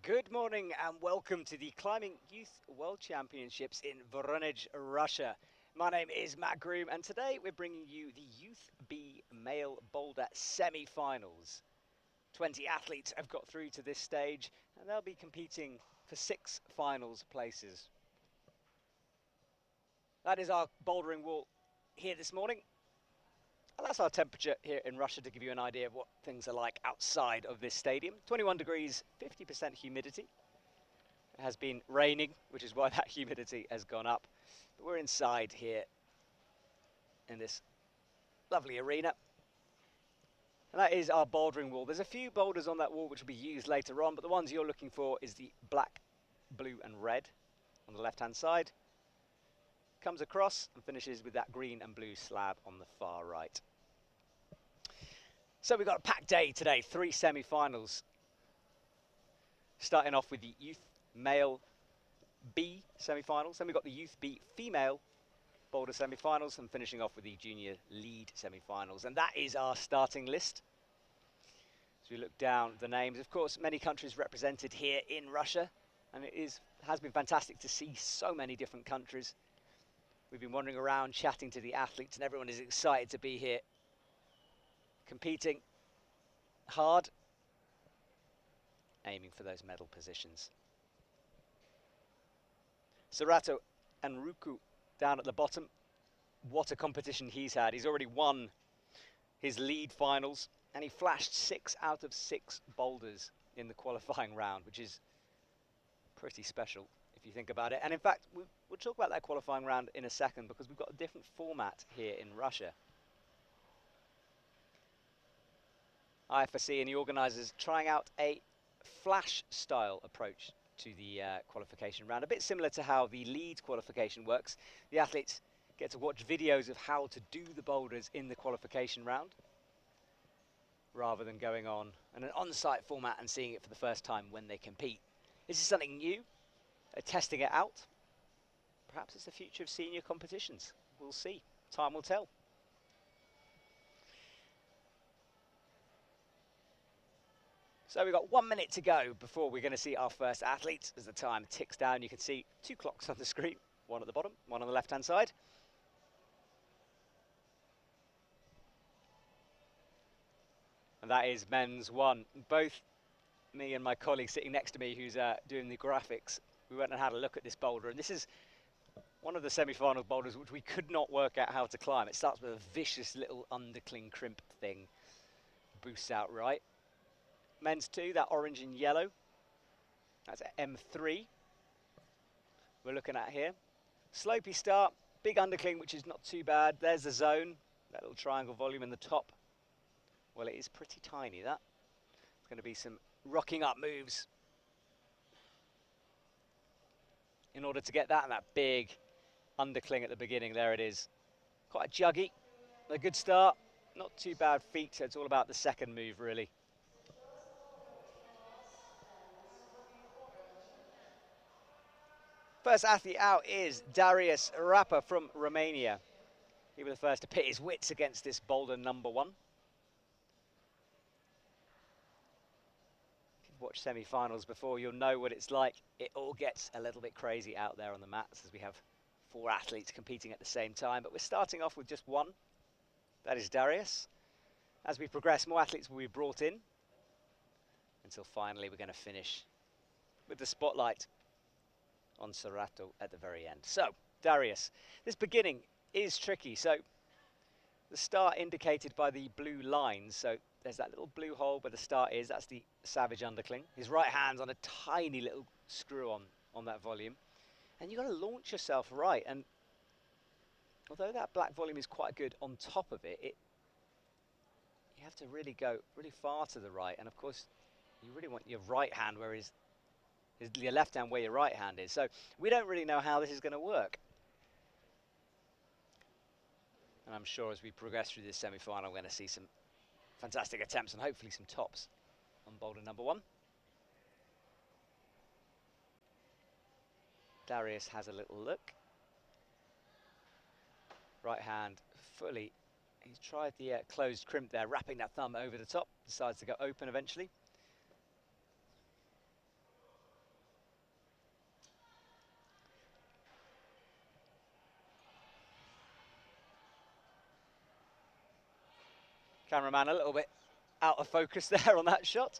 Good morning and welcome to the Climbing Youth World Championships in Voronezh, Russia. My name is Matt Groom and today we're bringing you the Youth B Male Boulder semi-finals. 20 athletes have got through to this stage and they'll be competing for 6 finals places. That is our bouldering wall here this morning. And that's our temperature here in Russia to give you an idea of what things are like outside of this stadium. 21 degrees, 50% humidity. It has been raining, which is why that humidity has gone up. But we're inside here in this lovely arena. And that is our bouldering wall. There's a few boulders on that wall which will be used later on, but the ones you're looking for is the black, blue and red on the left-hand side. Comes across and finishes with that green and blue slab on the far right. So we've got a packed day today, 3 semi-finals. Starting off with the Youth Male B semi-finals, then we've got the Youth B Female Boulder semi-finals, and finishing off with the Junior Lead semi-finals. And that is our starting list. As we look down the names, of course, many countries represented here in Russia, and it has been fantastic to see so many different countries. We've been wandering around chatting to the athletes and everyone is excited to be here, competing hard, aiming for those medal positions. Sorato Anraku down at the bottom. What a competition he's had. He's already won his lead finals and he flashed 6 out of 6 boulders in the qualifying round, which is pretty special if you think about it. And in fact, we'll talk about that qualifying round in a second because we've got a different format here in Russia. IFSC and the organisers trying out a flash style approach to the qualification round, a bit similar to how the lead qualification works. The athletes get to watch videos of how to do the boulders in the qualification round rather than going on an on-site format and seeing it for the first time when they compete. This is something new. They're testing it out. Perhaps it's the future of senior competitions. We'll see. Time will tell. So we've got 1 minute to go before we're going to see our first athletes. As the time ticks down, you can see 2 clocks on the screen, one at the bottom, one on the left-hand side. And that is men's 1. Both me and my colleague sitting next to me who's doing the graphics, we went and had a look at this boulder, and this is one of the semi-final boulders which we could not work out how to climb. It starts with a vicious little undercling crimp thing, boosts out right. Men's 2, that orange and yellow, that's at M3 we're looking at here. Slopey start, big undercling which is not too bad. There's the zone, that little triangle volume in the top. Well, it is pretty tiny, that. It's going to be some rocking up moves in order to get that, and that big undercling at the beginning. There it is. Quite a juggy, a good start, not too bad feet, so it's all about the second move really. First athlete out is Darius Rapa from Romania. He was the first to pit his wits against this boulder number 1. Watch semi-finals before, you'll know what it's like. It all gets a little bit crazy out there on the mats as we have 4 athletes competing at the same time, but we're starting off with just 1. That is Darius. As we progress, more athletes will be brought in until finally we're going to finish with the spotlight on Sorato at the very end. So, Darius, this beginning is tricky. So, the start indicated by the blue lines, so there's that little blue hole where the start is, that's the savage undercling. His right hand's on a tiny little screw on that volume. And you've got to launch yourself right, and although that black volume is quite good on top of it, you have to really go really far to the right, and of course you really want your right hand where is your left hand where your right hand is. So we don't really know how this is going to work. And I'm sure as we progress through this semi-final, we're going to see some fantastic attempts and hopefully some tops on boulder number 1. Darius has a little look. Right hand fully. He's tried the closed crimp there, wrapping that thumb over the top. Decides to go open eventually. Cameraman a little bit out of focus there on that shot.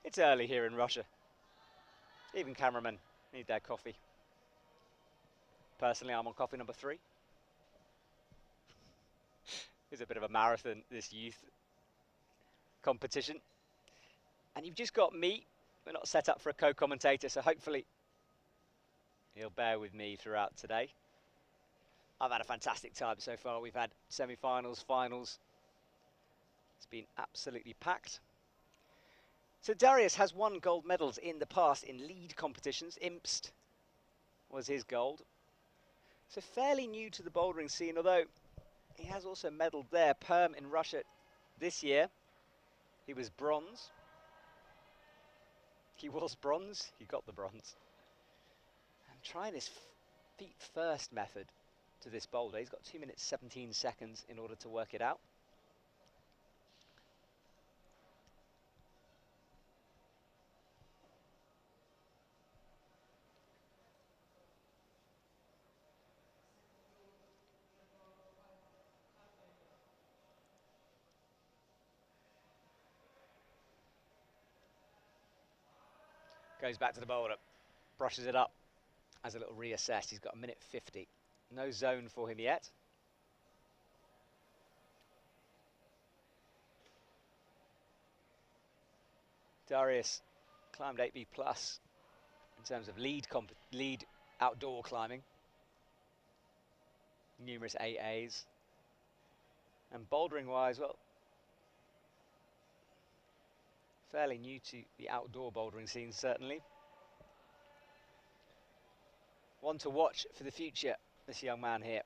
It's early here in Russia. Even cameramen need their coffee. Personally, I'm on coffee number 3. It's a bit of a marathon, this youth competition. And you've just got me. We're not set up for a co-commentator, so hopefully he'll bear with me throughout today. I've had a fantastic time so far. We've had semi-finals, finals. It's been absolutely packed. So Darius has won gold medals in the past in lead competitions. Imst was his gold. So fairly new to the bouldering scene, although he has also medalled there. Perm in Russia this year. He was bronze. He was bronze. He got the bronze. And trying his feet first method to this boulder. He's got 2 minutes 17 seconds in order to work it out. Goes back to the boulder, brushes it up, has a little reassess. He's got 1 minute 50. No zone for him yet. Darius climbed 8B plus in terms of lead outdoor climbing. Numerous AAs. And bouldering wise, well, fairly new to the outdoor bouldering scene, certainly. One to watch for the future, this young man here.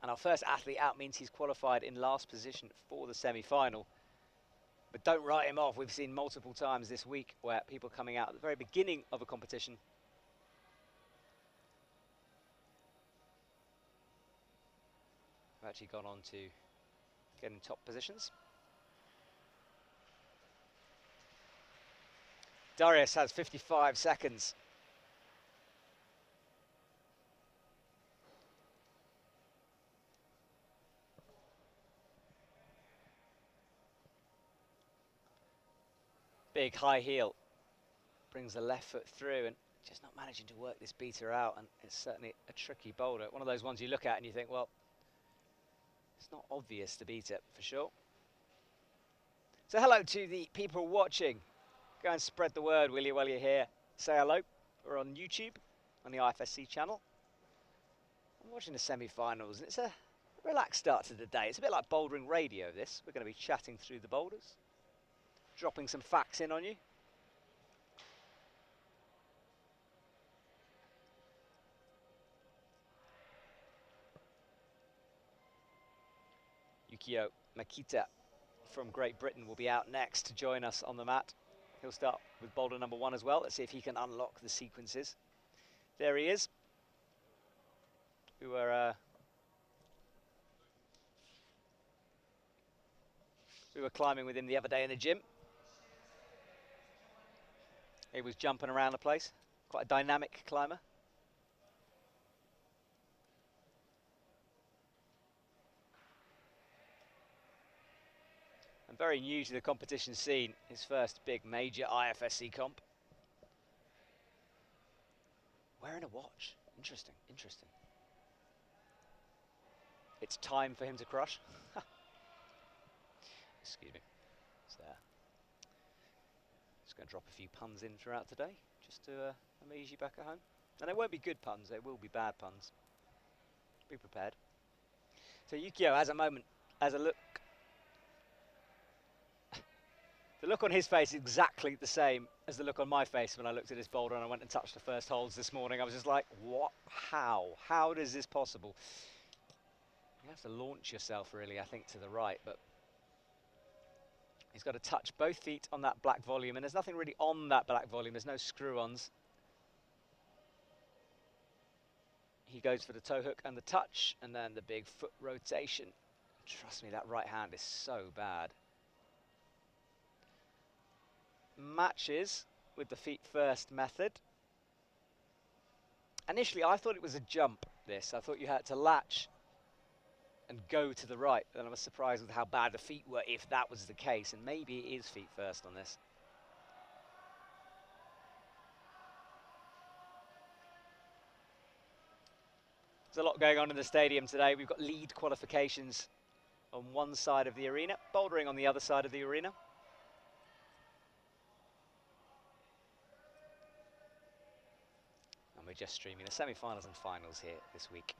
And our first athlete out means he's qualified in last position for the semi-final. But don't write him off. We've seen multiple times this week where people coming out at the very beginning of a competition have actually gone on to get in top positions. Darius has 55 seconds. Big high heel. Brings the left foot through and just not managing to work this beater out, and it's certainly a tricky boulder. One of those ones you look at and you think, well, it's not obvious to beat it for sure. So hello to the people watching. Go and spread the word, will you, while you're here. Say hello. We're on YouTube, on the IFSC channel. I'm watching the semi-finals, and it's a relaxed start to the day. It's a bit like bouldering radio, this. We're going to be chatting through the boulders, dropping some facts in on you. Yukio Makita from Great Britain will be out next to join us on the mat. He'll start with boulder number 1 as well. Let's see if he can unlock the sequences. There he is. We were climbing with him the other day in the gym. He was jumping around the place. Quite a dynamic climber. And very new to the competition scene. His first big major IFSC comp. Wearing a watch. Interesting, interesting. It's time for him to crush. Excuse me. So, just going to drop a few puns in throughout today, just to amuse you back at home. And they won't be good puns, they will be bad puns. Be prepared. So Yukio has a moment, has a look. The look on his face is exactly the same as the look on my face when I looked at this boulder and I went and touched the first holes this morning. I was just like, what? How? How is this possible? You have to launch yourself, really, I think, to the right, but he's got to touch both feet on that black volume, and there's nothing really on that black volume. There's no screw-ons. He goes for the toe hook and the touch, and then the big foot rotation. Trust me, that right hand is so bad. Matches with the feet first method. Initially, I thought it was a jump, this. I thought you had to latch and go to the right. And I was surprised with how bad the feet were if that was the case, and maybe it is feet first on this. There's a lot going on in the stadium today. We've got lead qualifications on one side of the arena, bouldering on the other side of the arena. And we're just streaming the semi-finals and finals here this week.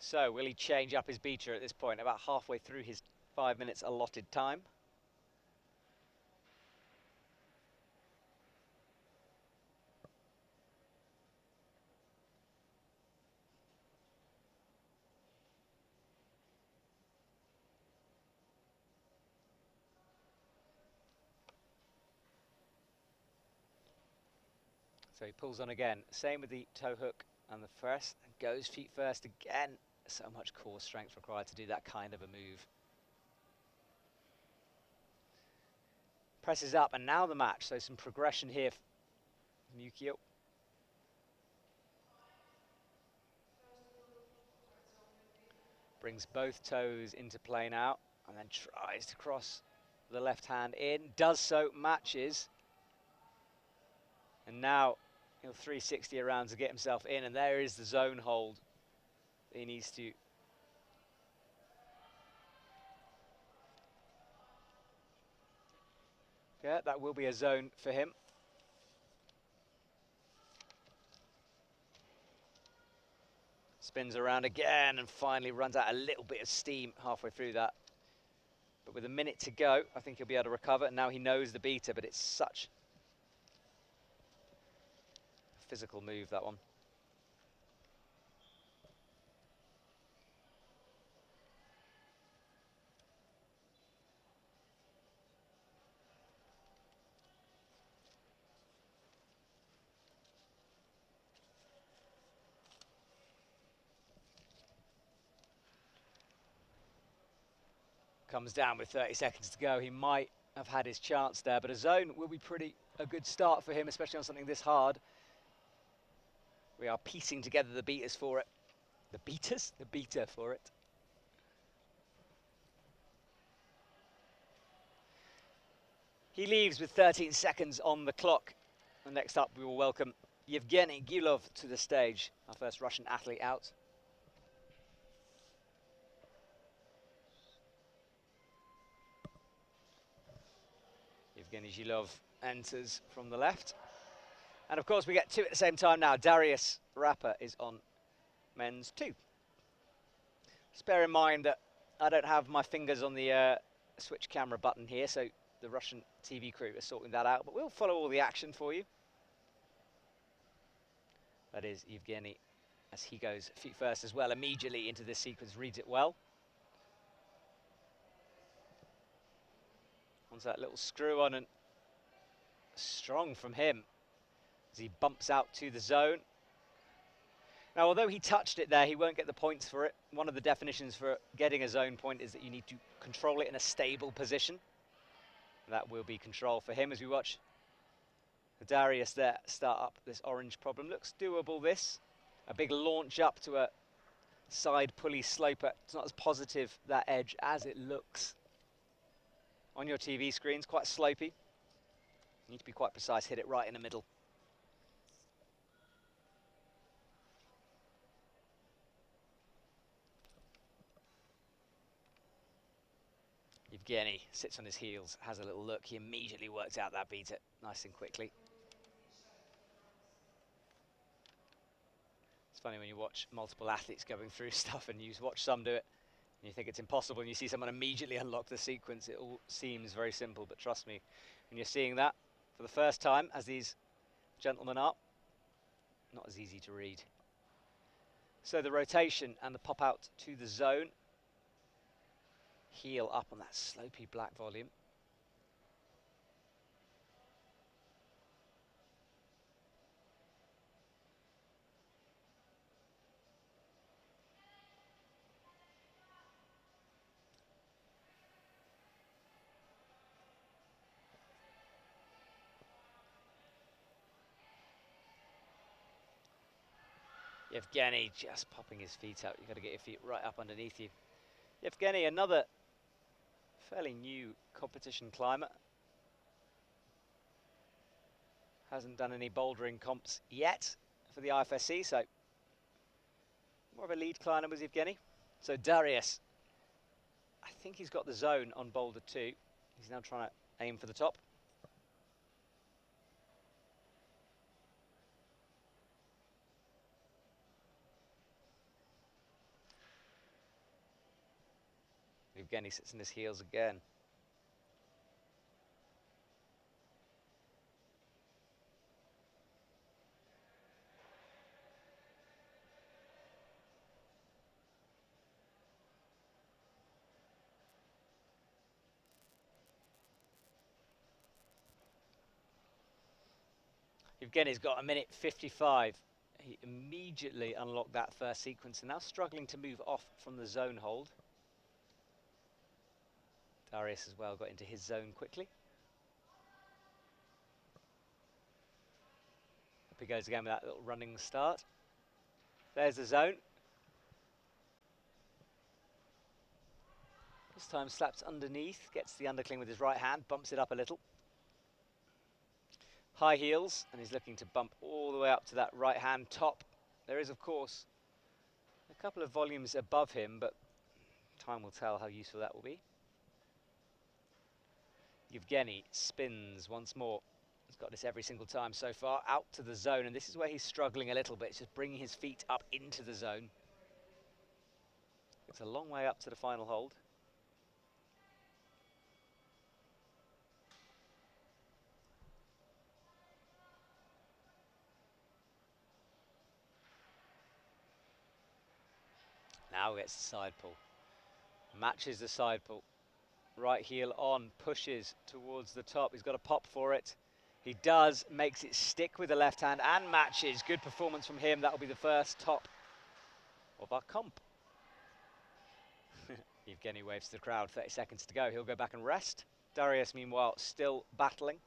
So, will he change up his beater at this point, about halfway through his 5 minutes allotted time? So he pulls on again, same with the toe hook and the first, and goes feet first again. So much core strength required to do that kind of a move. Presses up, and now the match, so some progression here from Yukio. Brings both toes into play now, and then tries to cross the left hand in, does so, matches. And now he'll 360 around to get himself in, and there is the zone hold. He needs to yeah, that will be a zone for him. Spins around again and finally runs out a little bit of steam halfway through that. But with a minute to go, I think he'll be able to recover. And now he knows the beater, but it's such a physical move, that one. Comes down with 30 seconds to go. He might have had his chance there, but a zone will be a good start for him, especially on something this hard. We are piecing together the beaters for it. The beaters? The beater for it. He leaves with 13 seconds on the clock. And next up, we will welcome Evgeny Zhilov to the stage, our first Russian athlete out. Evgeny Zhilov enters from the left. And of course, we get two at the same time now. Darius Rapper is on men's 2. Just bear in mind that I don't have my fingers on the switch camera button here, so the Russian TV crew are sorting that out, but we'll follow all the action for you. That is Evgeny, as he goes feet first as well, immediately into this sequence, reads it well. Onto that little screw on, and strong from him as he bumps out to the zone. Now, although he touched it there, he won't get the points for it. One of the definitions for getting a zone point is that you need to control it in a stable position. That will be control for him as we watch Darius there start up this orange problem. Looks doable, this. A big launch up to a side pulley sloper. It's not as positive, that edge, as it looks on your TV screens. Quite slopey. You need to be quite precise, hit it right in the middle. Evgeny sits on his heels, has a little look. He immediately works out that beater nice and quickly. It's funny when you watch multiple athletes going through stuff and you watch some do it and you think it's impossible, and you see someone immediately unlock the sequence. It all seems very simple, but trust me, when you're seeing that for the first time, as these gentlemen are, not as easy to read. So the rotation and the pop out to the zone. heel up on that slopey black volume. Evgeny just popping his feet out. You've got to get your feet right up underneath you. Evgeny, another fairly new competition climber. Hasn't done any bouldering comps yet for the IFSC, so more of a lead climber was Evgeny. So Darius, I think he's got the zone on Boulder 2. He's now trying to aim for the top. Evgeny sits in his heels again. Evgeny's got 1:55. He immediately unlocked that first sequence and now struggling to move off from the zone hold. Darius as well got into his zone quickly. Up he goes again with that little running start. There's the zone. This time slaps underneath, gets the undercling with his right hand, bumps it up a little. High heels, and he's looking to bump all the way up to that right hand top. There is, of course, a couple of volumes above him, but time will tell how useful that will be. Evgeny spins once more. He's got this every single time so far, out to the zone, and this is where he's struggling a little bit. It's just bringing his feet up into the zone. It's a long way up to the final hold. Now gets the side pull. Matches the side pull. Right heel on, pushes towards the top. He's got a pop for it. He does, makes it stick with the left hand and matches. Good performance from him. That'll be the first top of our comp. Evgeny waves to the crowd, 30 seconds to go. He'll go back and rest. Darius, meanwhile, still battling.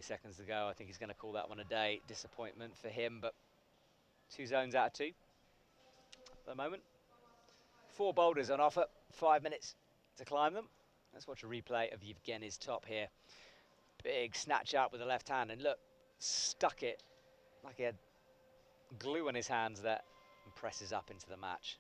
Seconds to go. I think he's going to call that one a day. Disappointment for him, but 2 zones out of 2 at the moment. 4 boulders on offer, 5 minutes to climb them. Let's watch a replay of Evgeny's top here. Big snatch out with the left hand, and look, stuck it like he had glue on his hands there, and presses up into the match.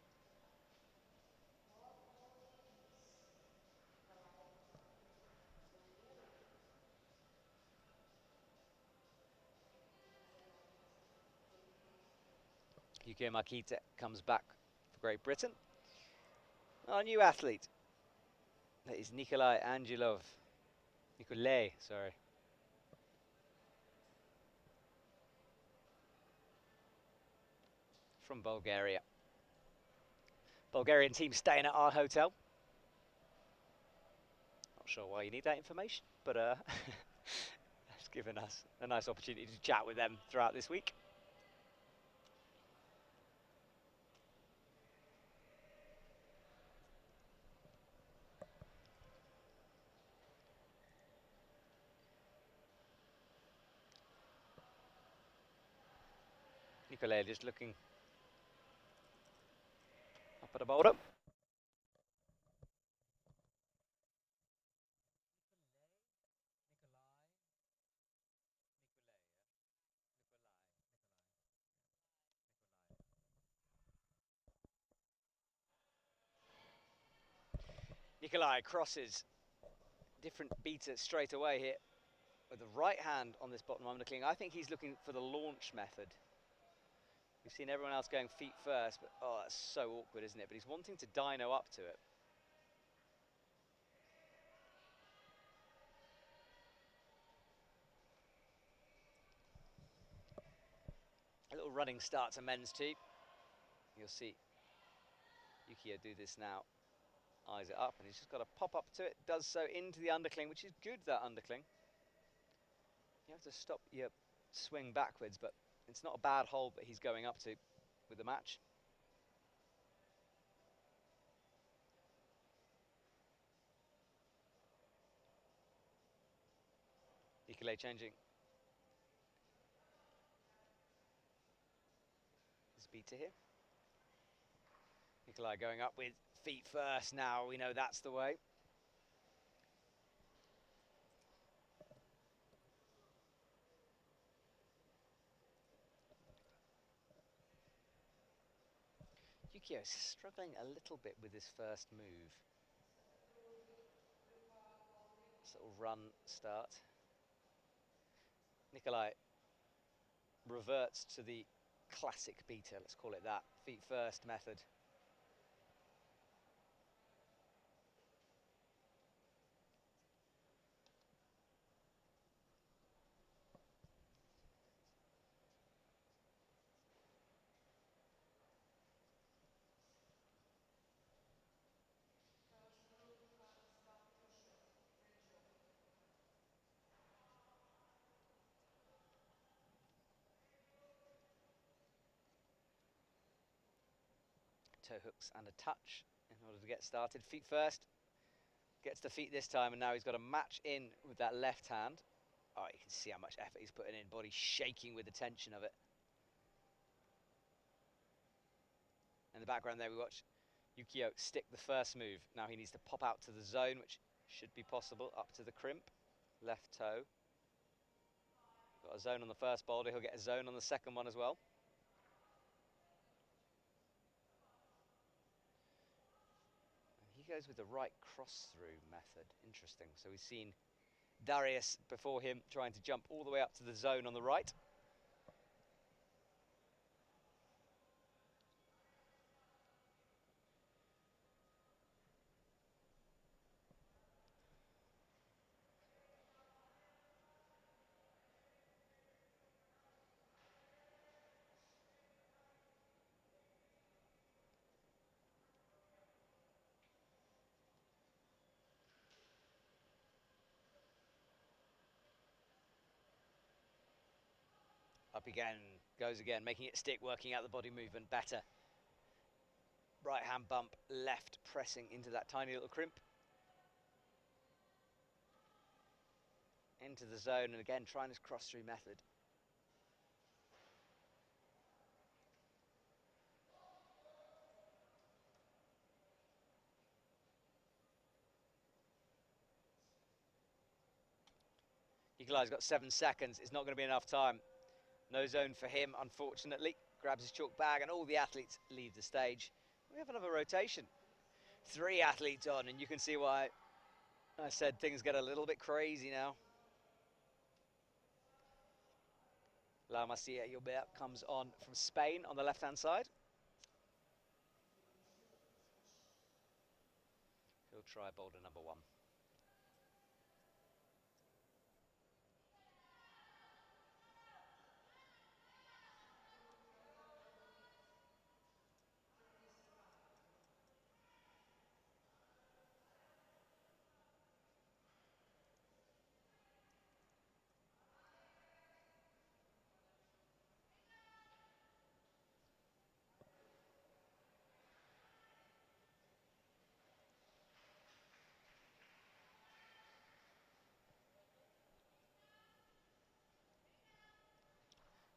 Hugo Hoyer comes back for Great Britain. Our new athlete, that is Nikolai Angelov. Nikolai, sorry. From Bulgaria. Bulgarian team staying at our hotel. Not sure why you need that information, but it's given us a nice opportunity to chat with them throughout this week. Nikolai just looking up at the boulder. Nikolai crosses, different beater straight away here with the right hand on this bottom undercling. I think he's looking for the launch method. We've seen everyone else going feet first, but oh, that's so awkward, isn't it? But he's wanting to dyno up to it. A little running start to men's too. You'll see Yukio do this now. Eyes it up, and he's just got to pop up to it. Does so into the undercling, which is good, that undercling. You have to stop your swing backwards, but it's not a bad hold that he's going up to with the match. Ikele changing his beater here. Nikolai going up with feet first now. We know that's the way. Yukio is struggling a little bit with his first move. Sort of run start. Nikolai reverts to the classic beater, let's call it that. Feet first method. Toe hooks and a touch in order to get started. Feet first. Gets the feet this time, and now he's got to match in with that left hand. Oh, you can see how much effort he's putting in. Body shaking with the tension of it. In the background there we watch Yukio stick the first move. Now he needs to pop out to the zone, which should be possible, up to the crimp. Left toe. Got a zone on the first boulder. He'll get a zone on the second one as well. He goes with the right cross-through method. Interesting. So we've seen Darius before him trying to jump all the way up to the zone on the right. Up again, goes again, making it stick, working out the body movement better. Right hand bump, left pressing into that tiny little crimp. Into the zone, and again trying his cross-through method. Nikolai's got 7 seconds. It's not going to be enough time. No zone for him, unfortunately. Grabs his chalk bag, and all the athletes leave the stage. We have another rotation. 3 athletes on, and you can see why I said things get a little bit crazy now. La Masia Yobert comes on from Spain on the left-hand side. He'll try boulder number 1.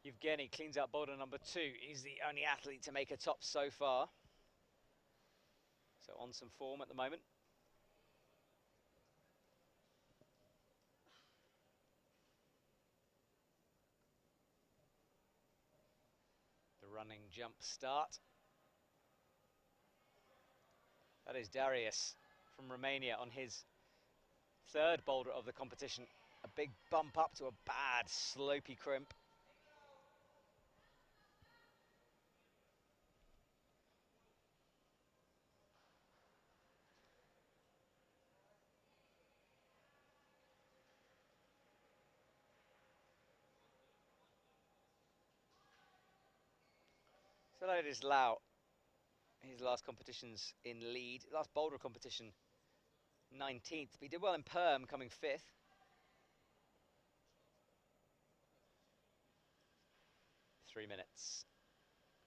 Evgeny cleans up boulder number 2. He's the only athlete to make a top so far. So on some form at the moment. The running jump start. That is Darius from Romania on his 3rd boulder of the competition. A big bump up to a bad slopey crimp. So that is Lau. His last competitions in lead. Last Boulder competition, 19th. But he did well in Perm, coming 5th. Three minutes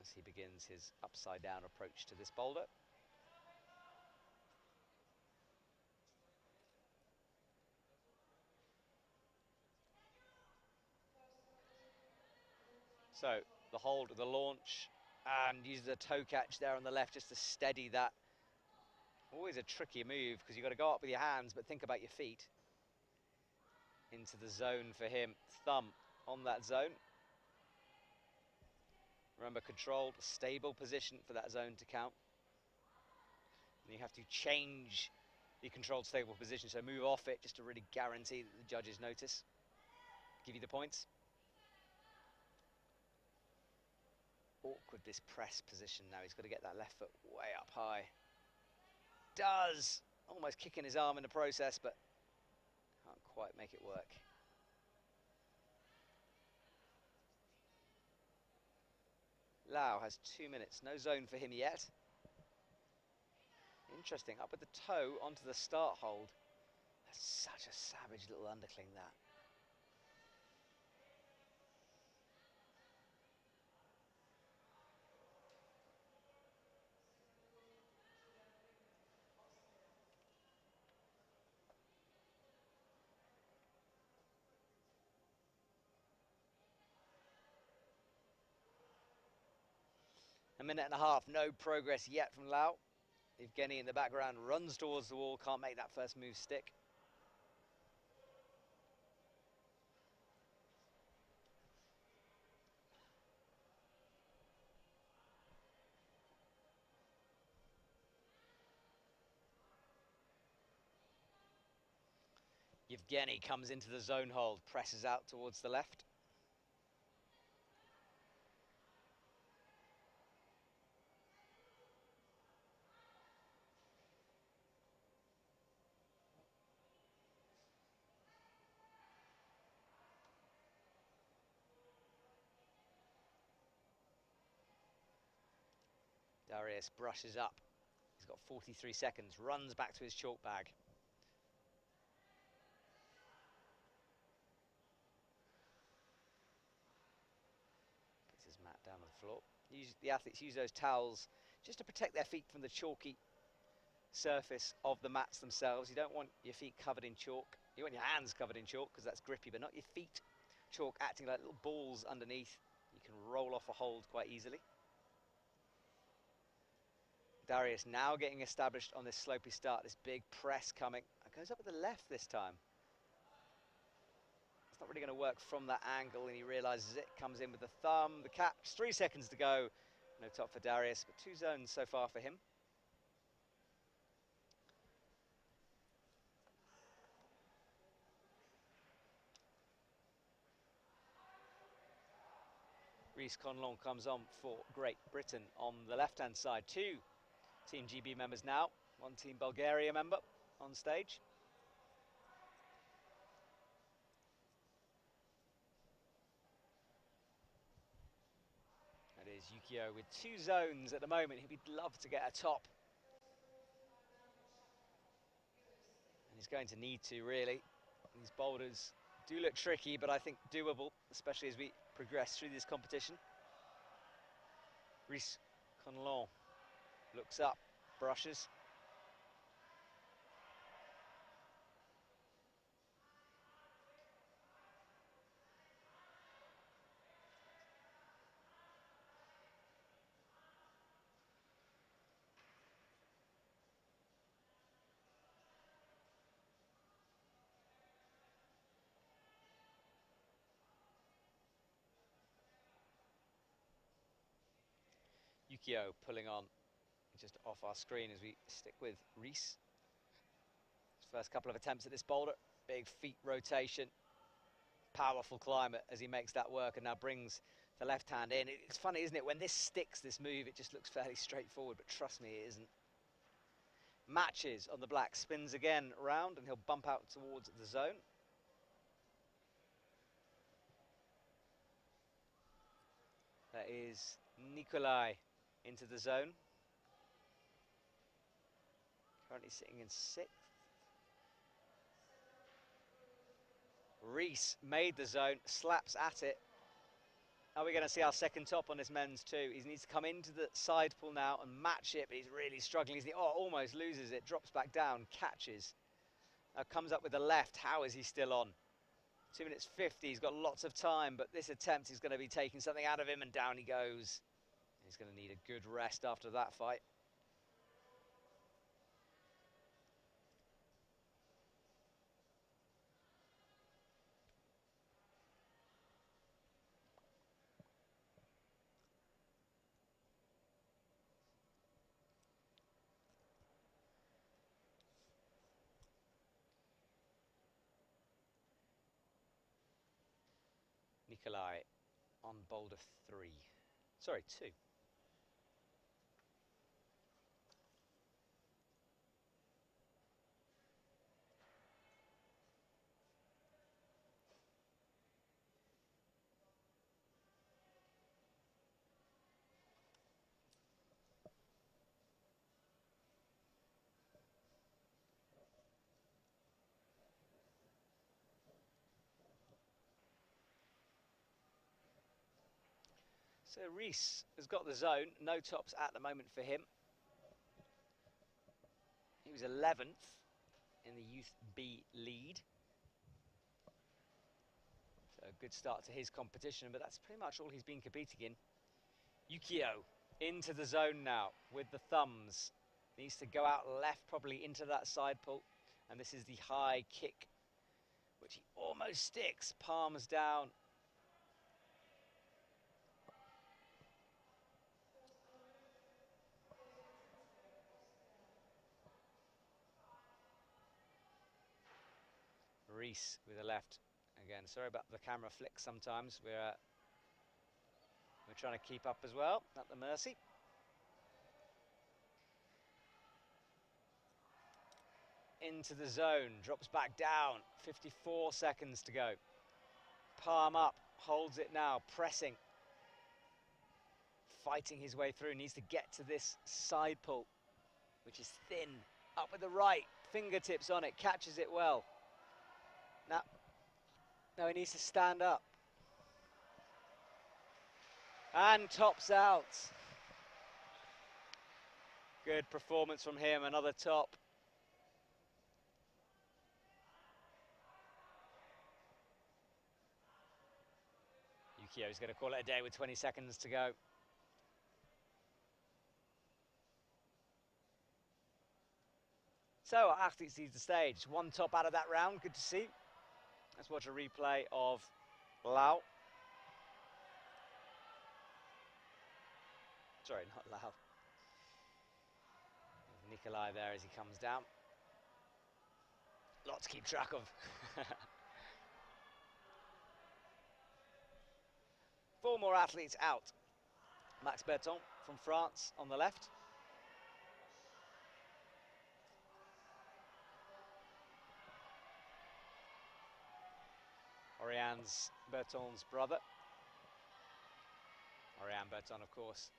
as he begins his upside down approach to this boulder. So the hold of the launch, and uses a toe catch there on the left just to steady that. Always a tricky move because you've got to go up with your hands, but think about your feet. Into the zone for him, thumb on that zone. Remember, controlled, stable position for that zone to count. And you have to change the controlled, stable position, so move off it just to really guarantee that the judges notice. Give you the points. Awkward, this press position now. He's got to get that left foot way up high. Does! Almost kicking his arm in the process, but can't quite make it work. Lau has 2 minutes. No zone for him yet. Interesting. Up with the toe onto the start hold. That's such a savage little undercling, that. A minute and a half, no progress yet from Lau. Evgeny in the background runs towards the wall, can't make that first move stick. Evgeny comes into the zone hold, presses out towards the left. Darius brushes up. He's got 43 seconds, runs back to his chalk bag. Puts his mat down on the floor. The athletes use those towels just to protect their feet from the chalky surface of the mats themselves. You don't want your feet covered in chalk. You want your hands covered in chalk because that's grippy, but not your feet. Chalk acting like little balls underneath. You can roll off a hold quite easily. Darius now getting established on this slopey start, this big press coming. It goes up with the left this time. It's not really going to work from that angle, and he realises it. Comes in with the thumb, the catch. 3 seconds to go. No top for Darius, but 2 zones so far for him. Rhys Conlon comes on for Great Britain on the left-hand side. 2 Team GB members now, 1 Team Bulgaria member on stage. That is Yukio with 2 zones at the moment. He'd love to get a top. And he's going to need to, really. These boulders do look tricky, but I think doable, especially as we progress through this competition. Rhys Conlon looks up, brushes. Yukio pulling on just off our screen as we stick with Rhys. His first couple of attempts at this boulder, big feet rotation, powerful climb as he makes that work and now brings the left hand in. It's funny, isn't it? When this sticks, this move, it just looks fairly straightforward, but trust me, it isn't. Matches on the black, spins again round and he'll bump out towards the zone. That is Nikolai into the zone. Currently sitting in 6th. Reese made the zone, slaps at it. Are we going to see our second top on this men's two? He needs to come into the side pull now and match it, but he's really struggling. Almost loses it, drops back down, catches. Now comes up with the left. How is he still on? 2 minutes 50, he's got lots of time, but this attempt is going to be taking something out of him, and down he goes. He's going to need a good rest after that fight. Nikolai on boulder 3. Sorry, 2. So Reese has got the zone, no tops at the moment for him. He was 11th in the Youth B lead. So a good start to his competition, but that's pretty much all he's been competing in. Yukio into the zone now with the thumbs. Needs to go out left, probably into that side pull. And this is the high kick, which he almost sticks, palms down. Reese with the left. Again, sorry about the camera flick sometimes. We're trying to keep up as well, at the mercy. Into the zone, drops back down, 54 seconds to go. Palm up, holds it now, pressing. Fighting his way through, needs to get to this side pull, which is thin. Up with the right, fingertips on it, catches it well. Now he needs to stand up. And tops out. Good performance from him, another top. Yukio's going to call it a day with 20 seconds to go. So our athletes leave the stage. One top out of that round, good to see. Let's watch a replay of Lau. Sorry, not Lau. Nikolai there as he comes down. Lot to keep track of. 4 more athletes out. Max Bertone from France on the left. Oriane's Bertone's brother. Oriane Bertone, of course,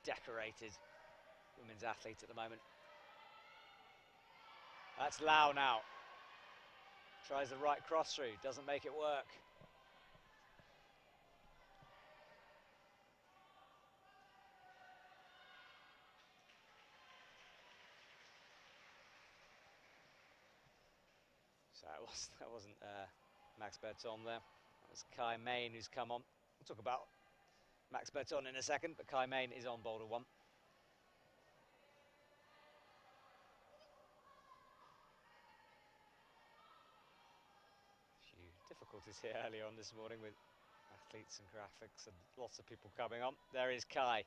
decorated women's athlete at the moment. That's Lau now. Tries the right cross through, doesn't make it work. So that wasn't Max Bertone there. That was Kai Main who's come on. We'll talk about Max Bertone in a second, but Kai Main is on boulder 1. Few difficulties here earlier on this morning with athletes and graphics and lots of people coming on. There is Kai.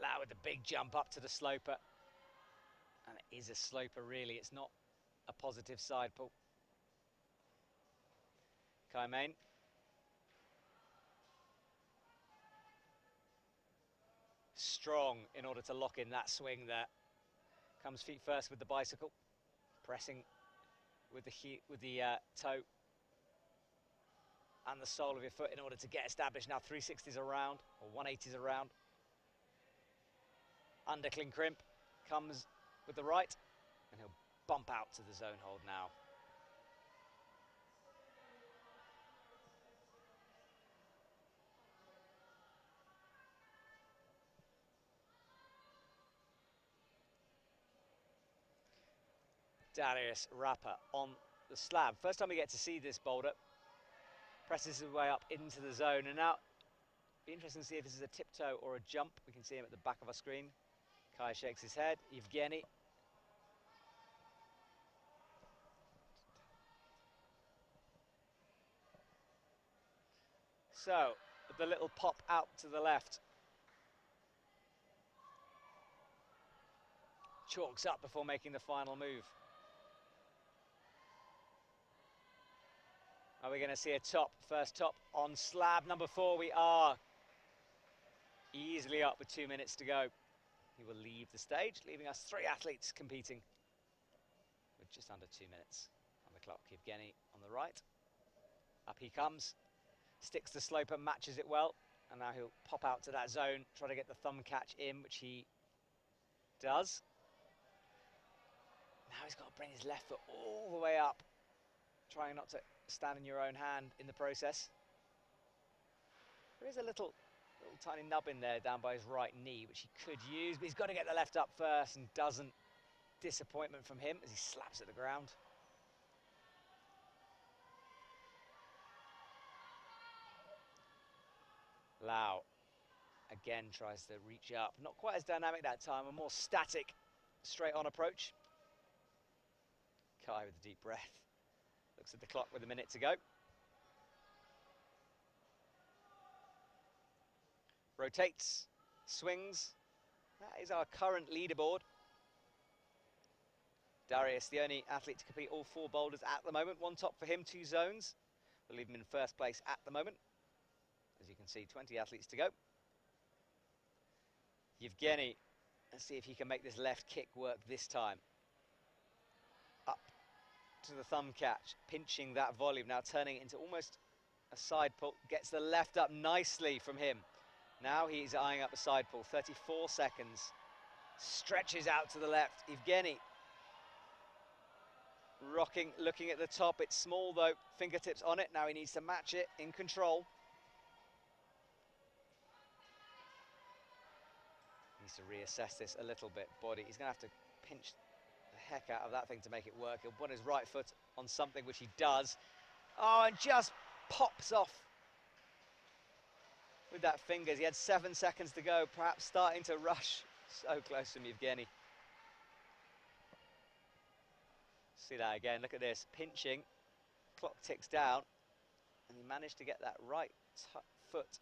Lau with the big jump up to the sloper. And it is a sloper really, it's not a positive side pull. Kai Main. strong in order to lock in that swing there. Comes feet first with the bicycle, pressing with the toe and the sole of your foot in order to get established. Now 360s around, or 180s around. Undercling crimp, comes with the right, and he'll bump out to the zone hold now. Darius Rapper on the slab. First time we get to see this boulder. Presses his way up into the zone, and now be interesting to see if this is a tiptoe or a jump. We can see him at the back of our screen. Kai shakes his head. Evgeny. So, the little pop out to the left. Chalks up before making the final move. Are we going to see a top? First top on slab number 4. We are easily up with 2 minutes to go. He will leave the stage, leaving us 3 athletes competing with just under 2 minutes on the clock. Evgeny on the right. Up he comes. Sticks the slope and matches it well. And now he'll pop out to that zone, try to get the thumb catch in, which he does. Now he's got to bring his left foot all the way up, trying not to stand in your own hand in the process. There is a little tiny nub in there down by his right knee, which he could use, but he's got to get the left up first, and doesn't. Disappointment from him as he slaps at the ground. Lau again tries to reach up. Not quite as dynamic that time, a more static, straight on approach. Kai with a deep breath. Looks at the clock with a minute to go. Rotates, swings. That is our current leaderboard. Darius, the only athlete to complete all 4 boulders at the moment. 1 top for him, 2 zones. We'll leave him in first place at the moment. As you can see, 20 athletes to go. Evgeny, let's see if he can make this left kick work this time. Up to the thumb catch, pinching that volume, now turning it into almost a side pull. Gets the left up nicely from him. Now he's eyeing up a side pull, 34 seconds. Stretches out to the left. Evgeny rocking, looking at the top. It's small though, fingertips on it. Now he needs to match it, in control. Needs to reassess this a little bit. Body, he's going to have to pinch the heck out of that thing to make it work. He'll put his right foot on something, which he does. Oh, and just pops off with that fingers. He had 7 seconds to go, perhaps starting to rush. So close from Evgeny. See that again, look at this, pinching, clock ticks down, and he managed to get that right foot.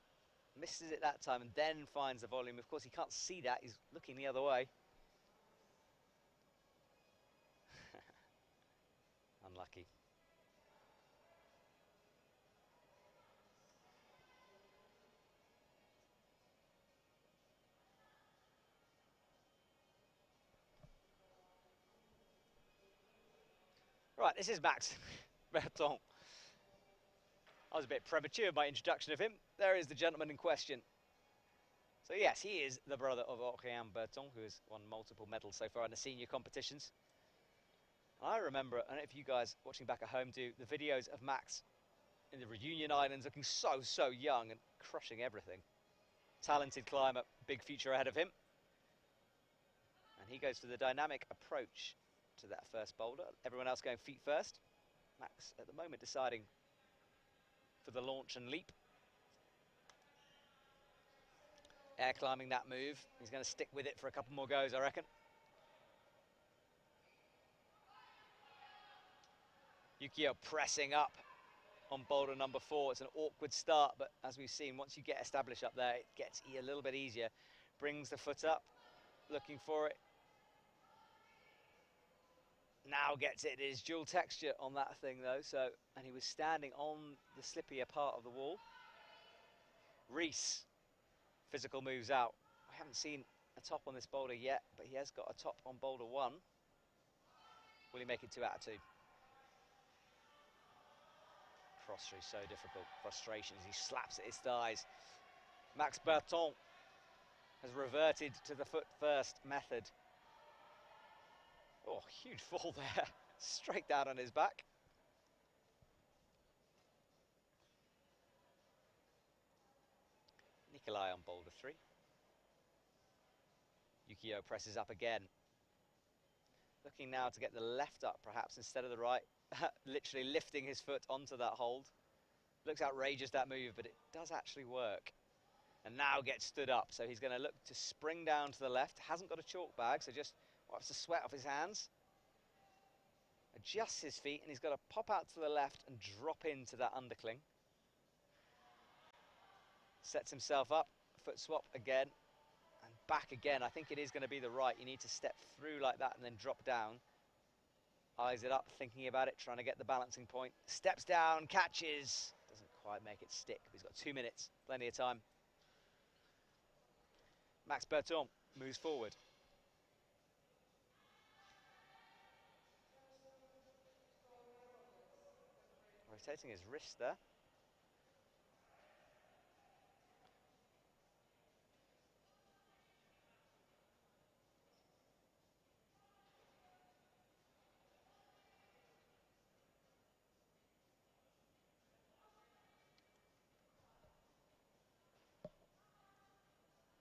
Misses it that time and then finds the volume. Of course, he can't see that, he's looking the other way. Unlucky. Right, this is Max Bertone. I was a bit premature in my introduction of him. There is the gentleman in question. So yes, he is the brother of Evgeny Bertone, who has won multiple medals so far in the senior competitions. I remember, I don't know if you guys watching back at home do, the videos of Max in the Reunion Islands looking so young and crushing everything. Talented climber, big future ahead of him. And he goes for the dynamic approach to that first boulder. Everyone else going feet first. Max at the moment deciding for the launch and leap. Air climbing that move. He's going to stick with it for a couple more goes, I reckon. Yukio pressing up on boulder number 4. It's an awkward start, but as we've seen, once you get established up there, it gets a little bit easier. Brings the foot up, looking for it. Now gets it. It is dual texture on that thing though, so, and he was standing on the slippier part of the wall. Reese, physical moves out. I haven't seen a top on this boulder yet, but he has got a top on boulder 1. Will he make it 2 out of 2? Cross through so difficult. Frustration as he slaps at his thighs. Max Bertone has reverted to the foot first method. Oh, huge fall there. Straight down on his back. Nikolai on boulder 3. Yukio presses up again. Looking now to get the left up perhaps instead of the right. Literally lifting his foot onto that hold. Looks outrageous, that move, but it does actually work. And now gets stood up, so he's going to look to spring down to the left. Hasn't got a chalk bag, so just wipes the sweat off his hands. Adjusts his feet, and he's got to pop out to the left and drop into that undercling. Sets himself up, foot swap again, and back again. I think it is going to be the right. You need to step through like that and then drop down. Eyes it up, thinking about it, trying to get the balancing point. Steps down, catches. Doesn't quite make it stick, but he's got 2 minutes, plenty of time. Max Bertone moves forward. Rotating his wrist there.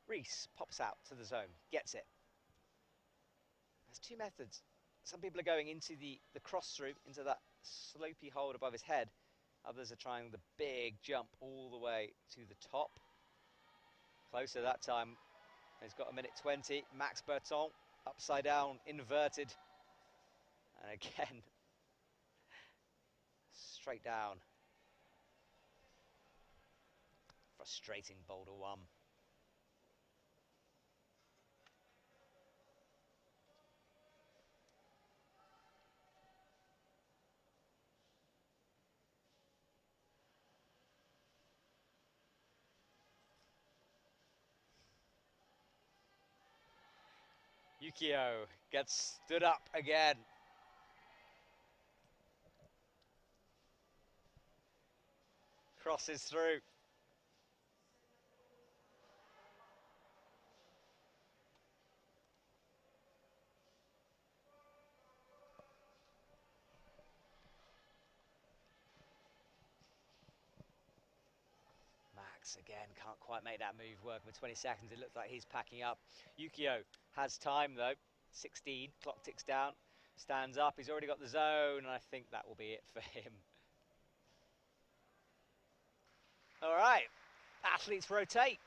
Reese pops out to the zone, gets it. There's 2 methods. Some people are going into the cross through, into that slopey hold above his head. Others are trying the big jump all the way to the top. Closer that time. He's got 1:20. Max Bertone, upside down, inverted. And again, straight down. Frustrating boulder 1. Yukio gets stood up again. Crosses through. Max again can't quite make that move work with 20 seconds. It looks like he's packing up. Yukio has time though. 16, clock ticks down, stands up. He's already got the zone, and I think that will be it for him. All right, athletes rotate.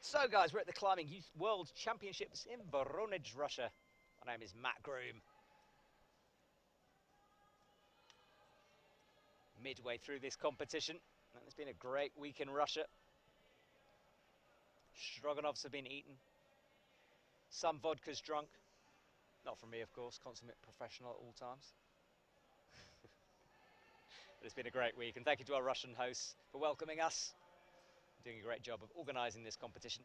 So guys, we're at the Climbing Youth World Championships in Voronezh, Russia. My name is Matt Groom. Midway through this competition, and it's been a great week in Russia. Stroganovs have been eaten. Some vodka's drunk. Not from me, of course, consummate professional at all times. But it's been a great week, and thank you to our Russian hosts for welcoming us. Doing a great job of organising this competition.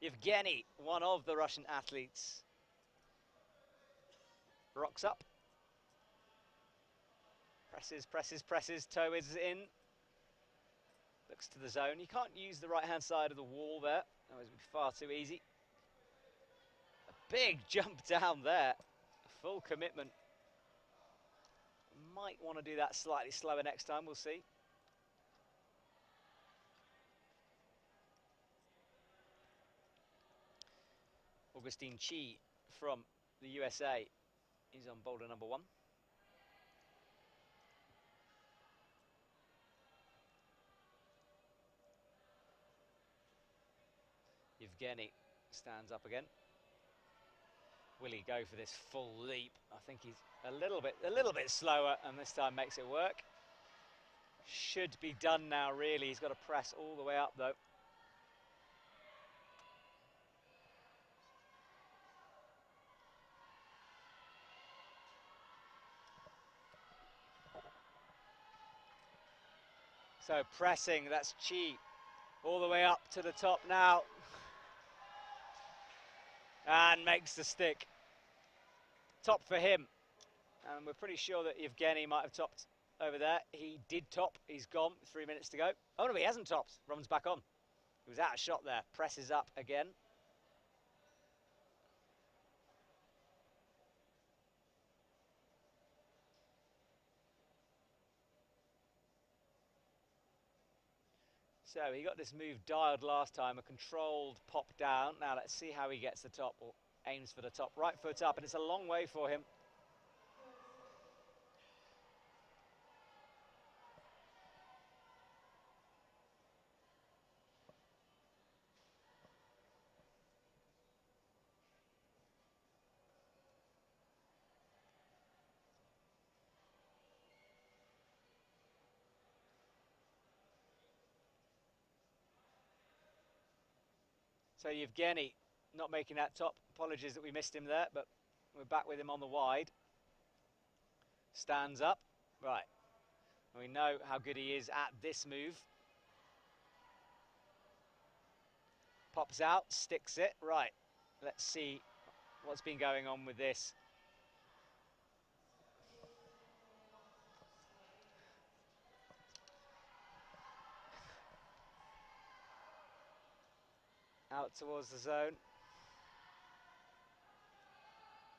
Evgeny, one of the Russian athletes, rocks up. Presses, presses, presses, toe is in. Looks to the zone. You can't use the right-hand side of the wall there. That would be far too easy. A big jump down there. Full commitment. Might want to do that slightly slower next time, we'll see. Augustine Chi from the USA is on boulder number 1. Evgeny stands up again. Will he go for this full leap? I think he's a little bit slower, and this time makes it work. Should be done now, really. He's got to press all the way up, though. So pressing, that's Chi, all the way up to the top now. And makes the stick. Top for him. And we're pretty sure that Evgeny might have topped over there. He did top. He's gone. 3 minutes to go. Oh, no, he hasn't topped. Runs back on. He was out of shot there. Presses up again. So he got this move dialed last time, a controlled pop down. Now let's see how he gets the top, or aims for the top. Right foot up, and it's a long way for him. So Evgeny not making that top. Apologies that we missed him there, but we're back with him on the wide. Stands up. Right. We know how good he is at this move. Pops out, sticks it. Right. Let's see what's been going on with this. Out towards the zone.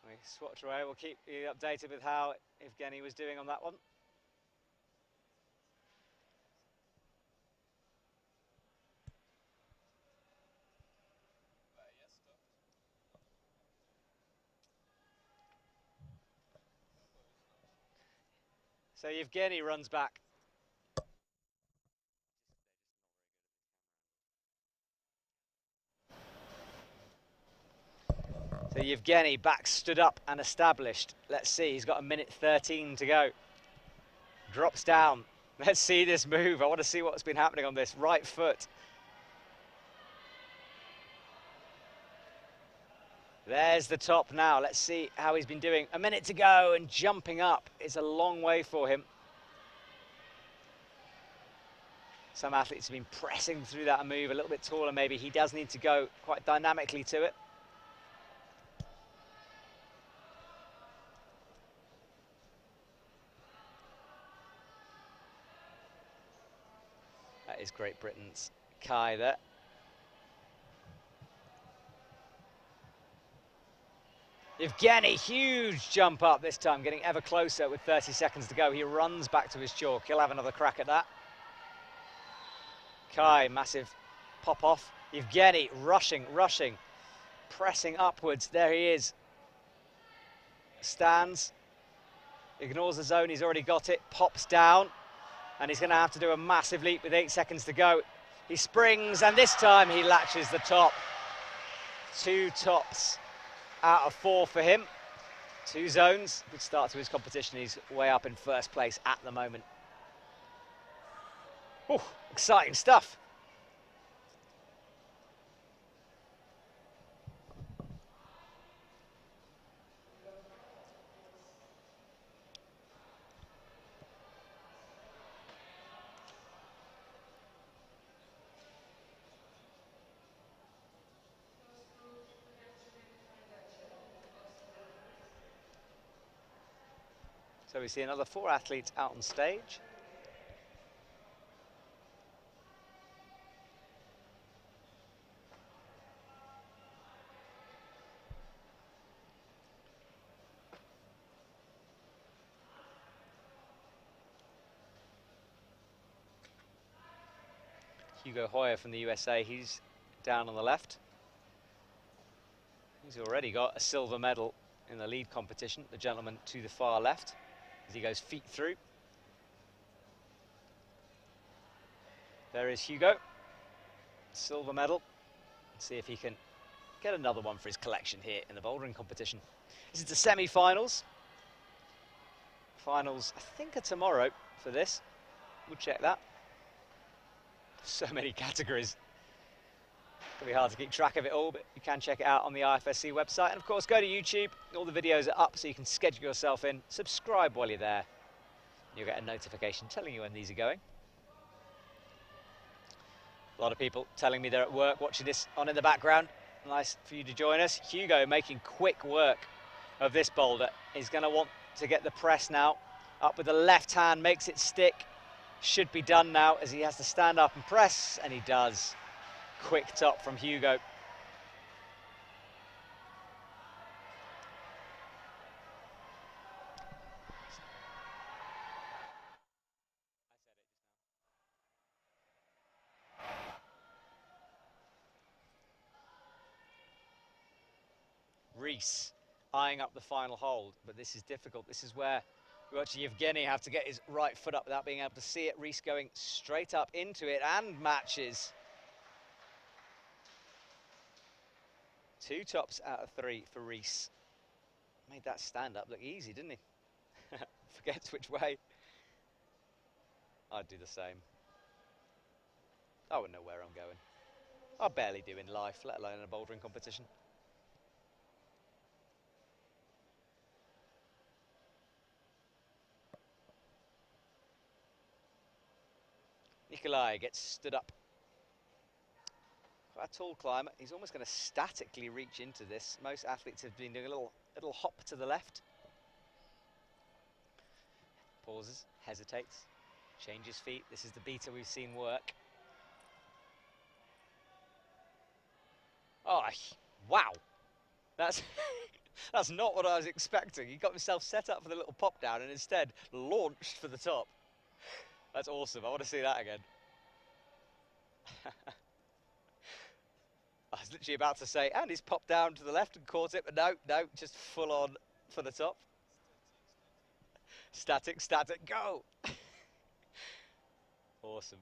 We swatch away. We'll keep you updated with how Evgeny was doing on that one. So Evgeny runs back. So Evgeny back, stood up and established. Let's see, he's got 1:13 to go. Drops down. Let's see this move. I want to see what's been happening on this right foot. There's the top now. Let's see how he's been doing. 1 minute to go, and jumping up is a long way for him. Some athletes have been pressing through that move a little bit taller maybe. He does need to go quite dynamically to it. That is Great Britain's Kai there. Evgeny, huge jump up this time, getting ever closer with 30 seconds to go. He runs back to his chalk. He'll have another crack at that. Kai, massive pop off. Evgeny, rushing, pressing upwards. There he is. Stands, ignores the zone, he's already got it, pops down, and he's going to have to do a massive leap with 8 seconds to go. He springs, and this time he latches the top. 2 tops out of 4 for him. 2 zones. Good start to his competition. He's way up in first place at the moment. Ooh, exciting stuff. So we see another 4 athletes out on stage. Hugo Hoyer from the USA, he's down on the left. He's already got a silver medal in the lead competition, the gentleman to the far left, as he goes feet through. There is Hugo, silver medal. Let's see if he can get another one for his collection here in the bouldering competition. This is the semi-finals. Finals, I think, are tomorrow for this. We'll check that. So many categories. It'll be hard to keep track of it all, but you can check it out on the IFSC website. And of course, go to YouTube. All the videos are up, so you can schedule yourself in. Subscribe while you're there. You'll get a notification telling you when these are going. A lot of people telling me they're at work watching this on in the background. Nice for you to join us. Hugo making quick work of this boulder. He's going to want to get the press now. Up with the left hand, makes it stick. Should be done now as he has to stand up and press, and he does. Quick top from Hugo. Reese eyeing up the final hold, but this is difficult. This is where we watch Evgeny have to get his right foot up without being able to see it. Reese going straight up into it and matches. 2 tops out of 3 for Reese. Made that stand up look easy, didn't he? Forgets which way. I'd do the same. I wouldn't know where I'm going. I barely do in life, let alone in a bouldering competition. Nikolai gets stood up. Quite a tall climber. He's almost going to statically reach into this. Most athletes have been doing a little hop to the left. Pauses, hesitates, changes feet. This is the beta we've seen work. Oh, wow. That's that's not what I was expecting. He got himself set up for the little pop down and instead launched for the top. That's awesome. I want to see that again. I was literally about to say, and he's popped down to the left and caught it, but no, just full on for the top. Static, go! Awesome.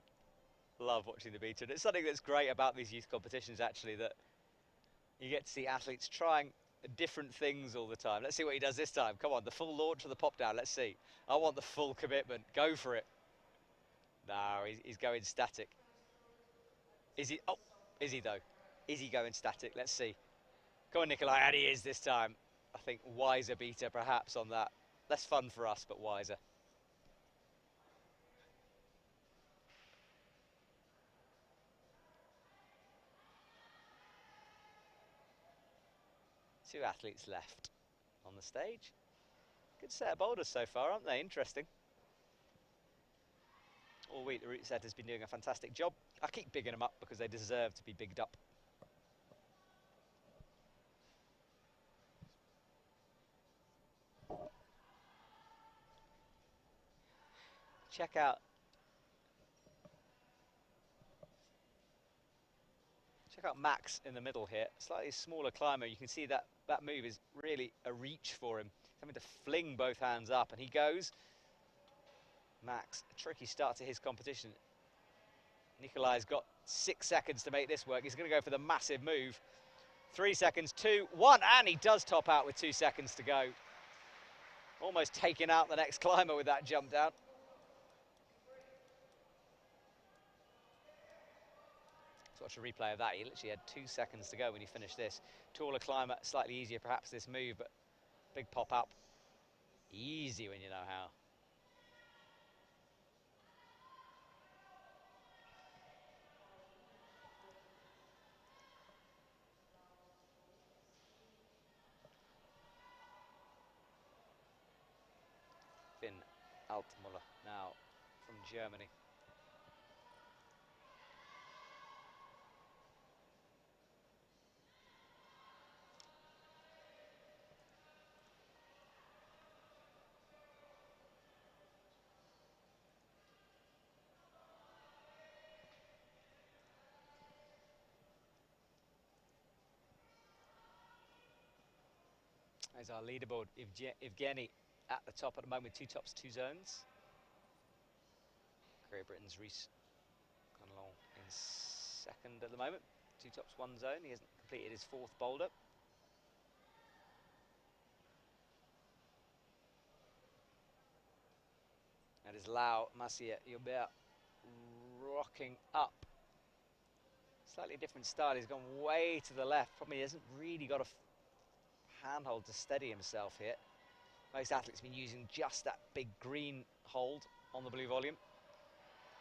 Love watching the beta. And it's something that's great about these youth competitions, actually, that you get to see athletes trying different things all the time. Let's see what he does this time. Come on, the full launch or the pop down. Let's see. I want the full commitment. Go for it. No, he's going static. Is he? Oh, is he though? Is he going static? Let's see. Go on, Nikolai. And he is this time. I think wiser beta perhaps on that. Less fun for us, but wiser. Two athletes left on the stage. Good set of boulders so far, aren't they? Interesting. All week the route set has been doing a fantastic job. I keep bigging them up because they deserve to be bigged up. Check out Max in the middle here. Slightly smaller climber. You can see that move is really a reach for him. He's having to fling both hands up, and he goes. Max, a tricky start to his competition. Nikolai's got 6 seconds to make this work. He's going to go for the massive move. 3 seconds, 2, 1, and he does top out with 2 seconds to go. Almost taking out the next climber with that jump down. Let's watch a replay of that. He literally had 2 seconds to go when he finished this. Taller climber, slightly easier perhaps this move, but big pop up. Easy when you know how. Finn Altmuller now from Germany. There's our leaderboard. Evgeny at the top at the moment, 2 tops, 2 zones. Great Britain's Reese gone along in second at the moment. 2 tops, 1 zone. He hasn't completed his 4th boulder. That is Lau Masia Yobert rocking up. Slightly different style. He's gone way to the left. Probably hasn't really got a handhold to steady himself here. Most athletes have been using just that big green hold on the blue volume.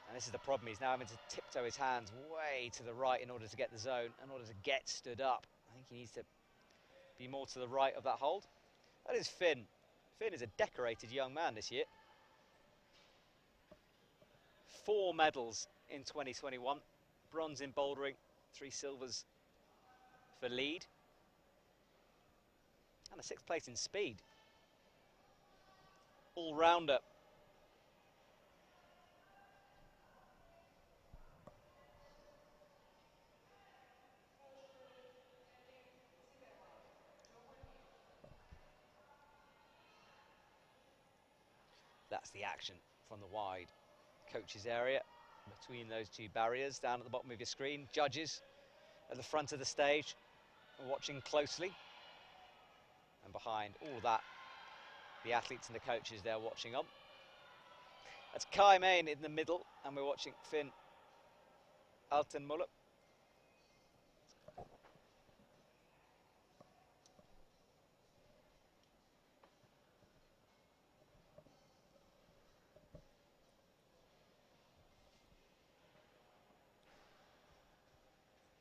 And this is the problem. He's now having to tiptoe his hands way to the right in order to get the zone, in order to get stood up. think he needs to be more to the right of that hold. That is Finn. Finn is a decorated young man this year. 4 medals in 2021. Bronze in bouldering, 3 silvers for lead. And a 6th place in speed. All-rounder. That's the action from the wide coaches area between those 2 barriers down at the bottom of your screen. Judges at the front of the stage watching closely, and behind all of that, the athletes and the coaches they're watching on. That's Kai Main in the middle, and we're watching Finn Altenmuller.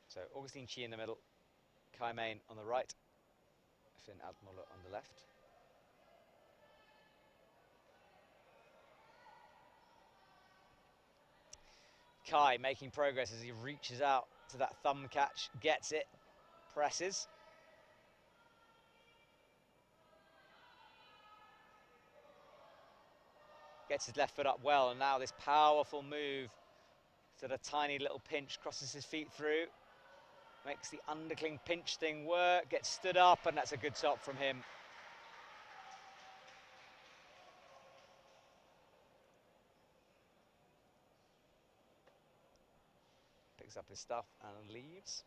So Augustine Chi in the middle, Kai Main on the right, Finn Altenmuller on the left. Kai making progress as he reaches out to that thumb catch, gets it, presses. Gets his left foot up well, and now this powerful move to the tiny little pinch, crosses his feet through, makes the undercling pinch thing work, gets stood up, and that's a good top from him. Picks up his stuff and leaves.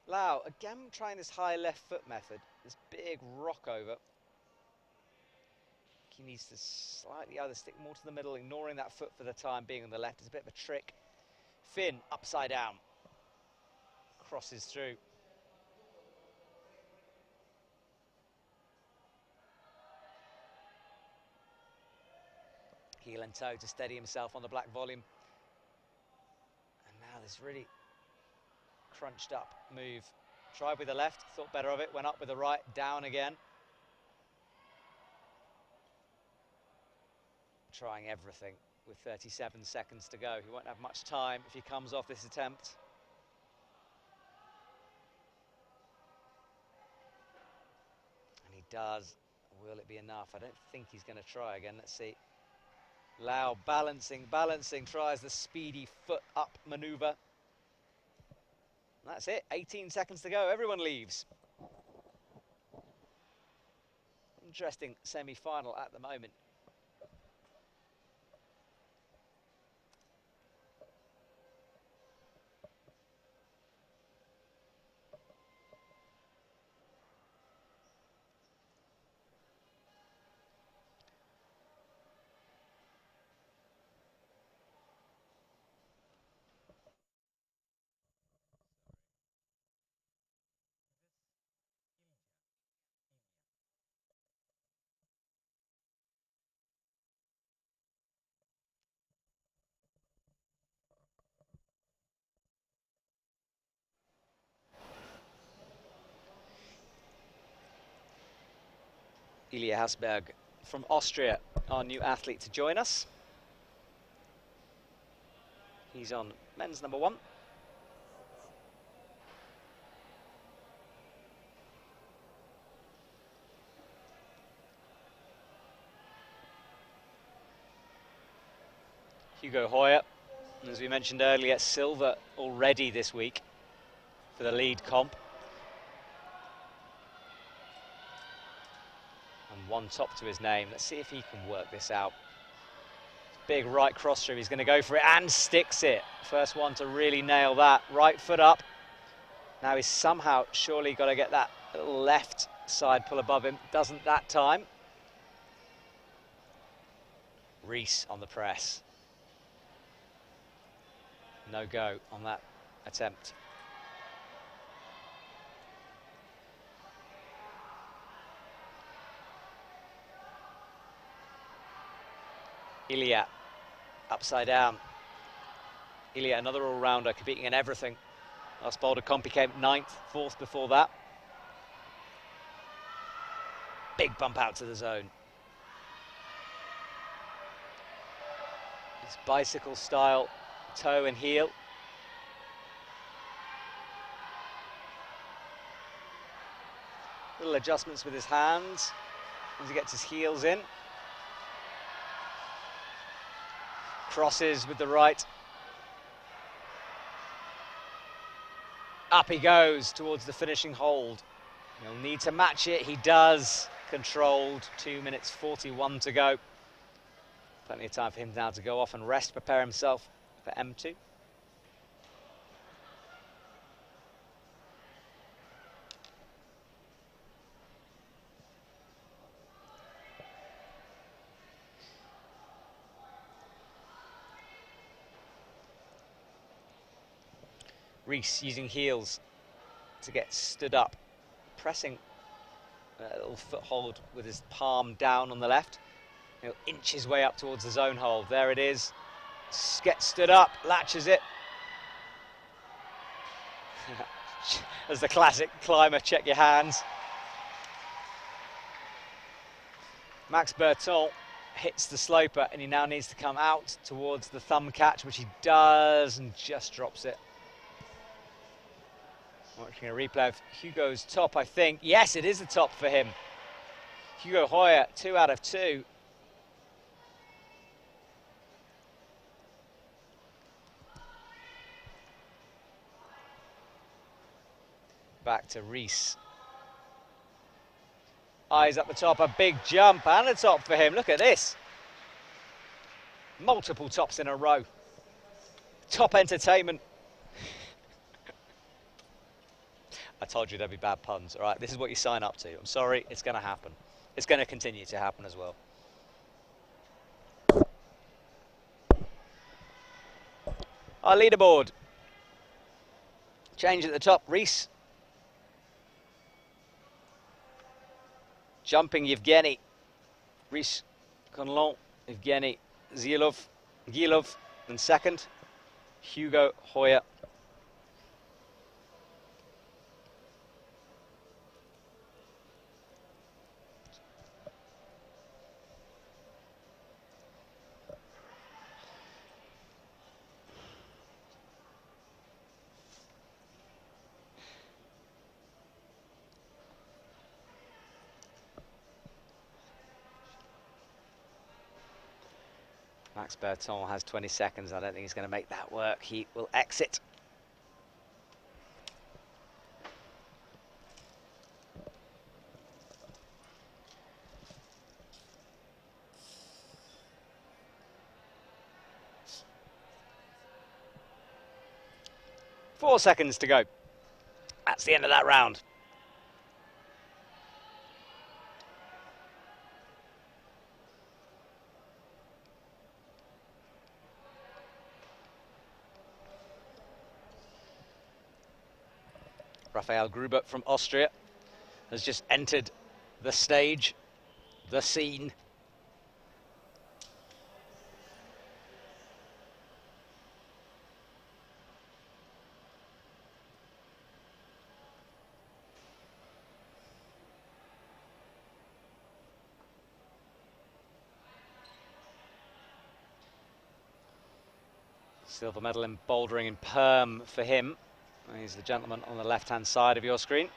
Lau, again trying this high left foot method, this big rock over. He needs to slightly either stick more to the middle, ignoring that foot for the time being on the left. It's a bit of a trick. Finn, upside down. Crosses through. Heel and toe to steady himself on the black volume. And now this really crunched up move. Tried with the left, thought better of it, went up with the right, down again. Trying everything with 37 seconds to go. He won't have much time if he comes off this attempt. And he does. Will it be enough? I don't think he's going to try again. Let's see. Lau balancing, tries the speedy foot up maneuver. And that's it, 18 seconds to go, everyone leaves. Interesting semi-final at the moment. Ilya Hasberg from Austria, our new athlete to join us. He's on men's number 1. Hugo Hoyer, as we mentioned earlier, silver already this week for the lead comp. And 1 top to his name. Let's see if he can work this out. Big right cross through, he's going to go for it and sticks it. First one to really nail that. Right foot up. Now he's somehow surely got to get that little left side pull above him. Doesn't that time. Reese on the press. No go on that attempt. Ilya, upside down. Ilya, another all-rounder, competing in everything. Last Boulder comp, he came 9th, 4th before that. Big bump out to the zone. His bicycle style, toe and heel. Little adjustments with his hands as he gets his heels in. Crosses with the right. Up he goes towards the finishing hold. He'll need to match it. He does. Controlled. 2 minutes 41 to go. Plenty of time for him now to go off and rest, prepare himself for M2. Reese using heels to get stood up, pressing a little foothold with his palm down on the left. He'll inch his way up towards the zone hold. There it is. Gets stood up, latches it. As the classic climber, check your hands. Max Bertone hits the sloper and he now needs to come out towards the thumb catch, which he does, and just drops it. Watching a replay of Hugo's top, I think. Yes, it is the top for him. Hugo Hoyer, 2 out of 2. Back to Reese. Eyes up the top, a big jump and a top for him. Look at this. Multiple tops in a row. Top entertainment. I told you there'd be bad puns, all right? This is what you sign up to. I'm sorry, it's going to happen. It's going to continue to happen as well. Our leaderboard. Change at the top, Reese. Jumping Evgeny. Reese Conlon, Evgeny Zhilov in second. Hugo Hoyer. Max Bertone has 20 seconds. I don't think he's going to make that work. He will exit. Four seconds to go. That's the end of that round. Raphael Gruber from Austria has just entered the stage, the scene. Silver medal in bouldering in Perm for him. He's the gentleman on the left-hand side of your screen.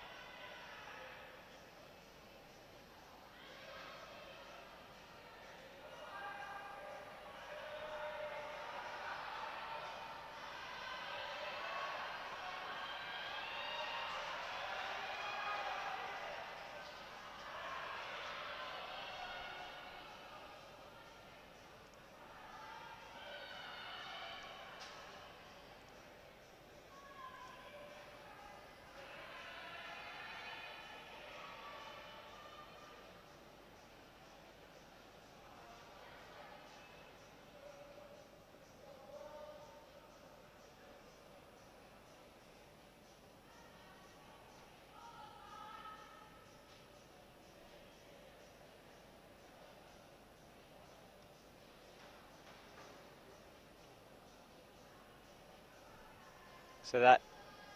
So that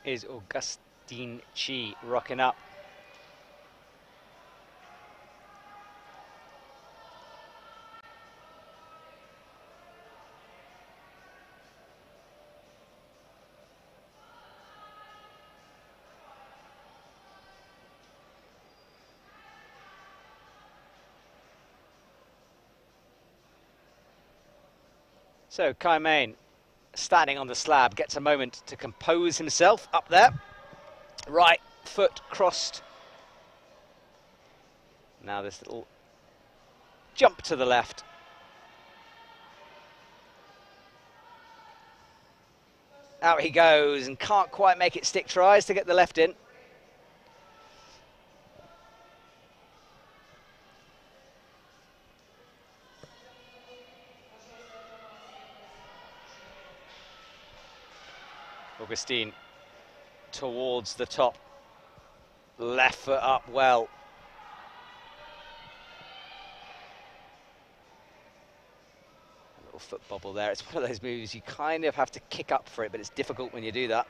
is Augustine Chi rocking up. So Kai Main, standing on the slab, gets a moment to compose himself up there. Right foot crossed. Now this little jump to the left. Out he goes and can't quite make it stick. Tries to get the left in. Augustine towards the top. Left foot up well. A little foot bobble there. It's one of those moves you kind of have to kick up for it, but it's difficult when you do that.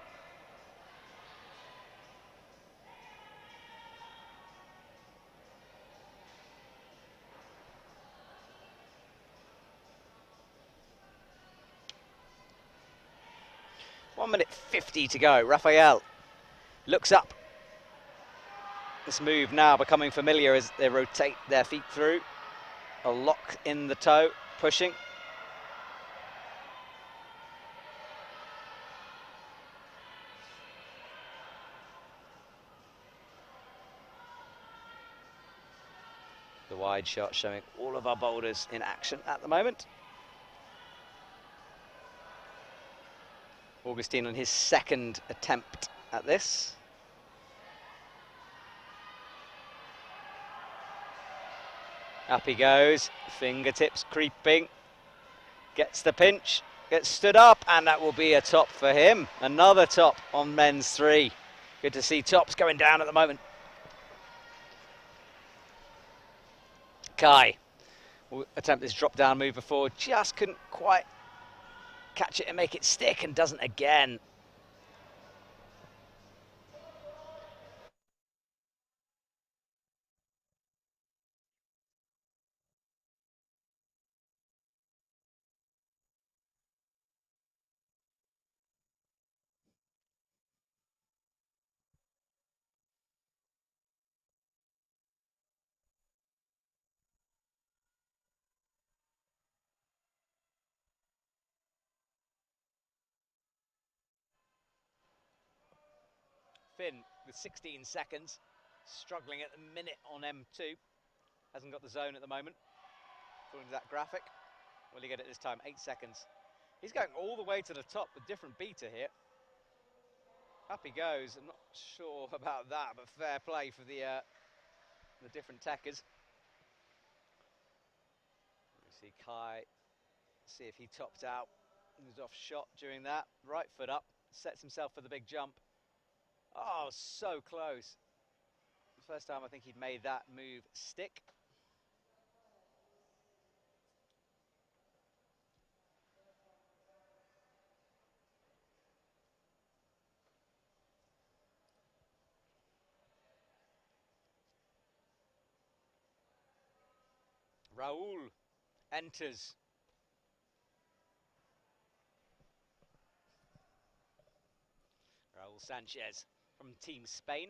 One minute 50 to go. Raphael looks up. This move now becoming familiar as they rotate their feet through. A lock in the toe, pushing. The wide shot showing all of our boulders in action at the moment. Augustine on his second attempt at this. Up he goes, fingertips creeping, gets the pinch, gets stood up, and that will be a top for him. Another top on men's 3. Good to see tops going down at the moment. Kai will attempt this drop down move before, just couldn't quite catch it and make it stick, and doesn't again. Finn with 16 seconds, struggling at the minute on M2. Hasn't got the zone at the moment, according to that graphic. Will he get it this time? 8 seconds. He's going all the way to the top with different beta here. Up he goes. I'm not sure about that, but fair play for the different tackers. We see Kai, see if he topped out. He was off shot during that. Right foot up, sets himself for the big jump. Oh, so close. First time I think he'd made that move stick. Raul enters. Raul Sanchez from Team Spain.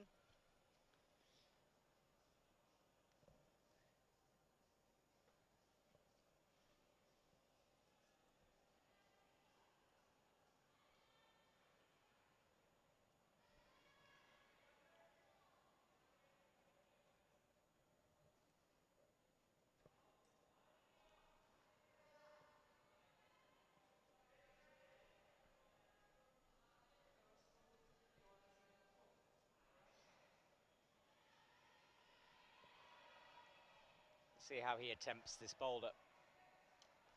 See how he attempts this boulder.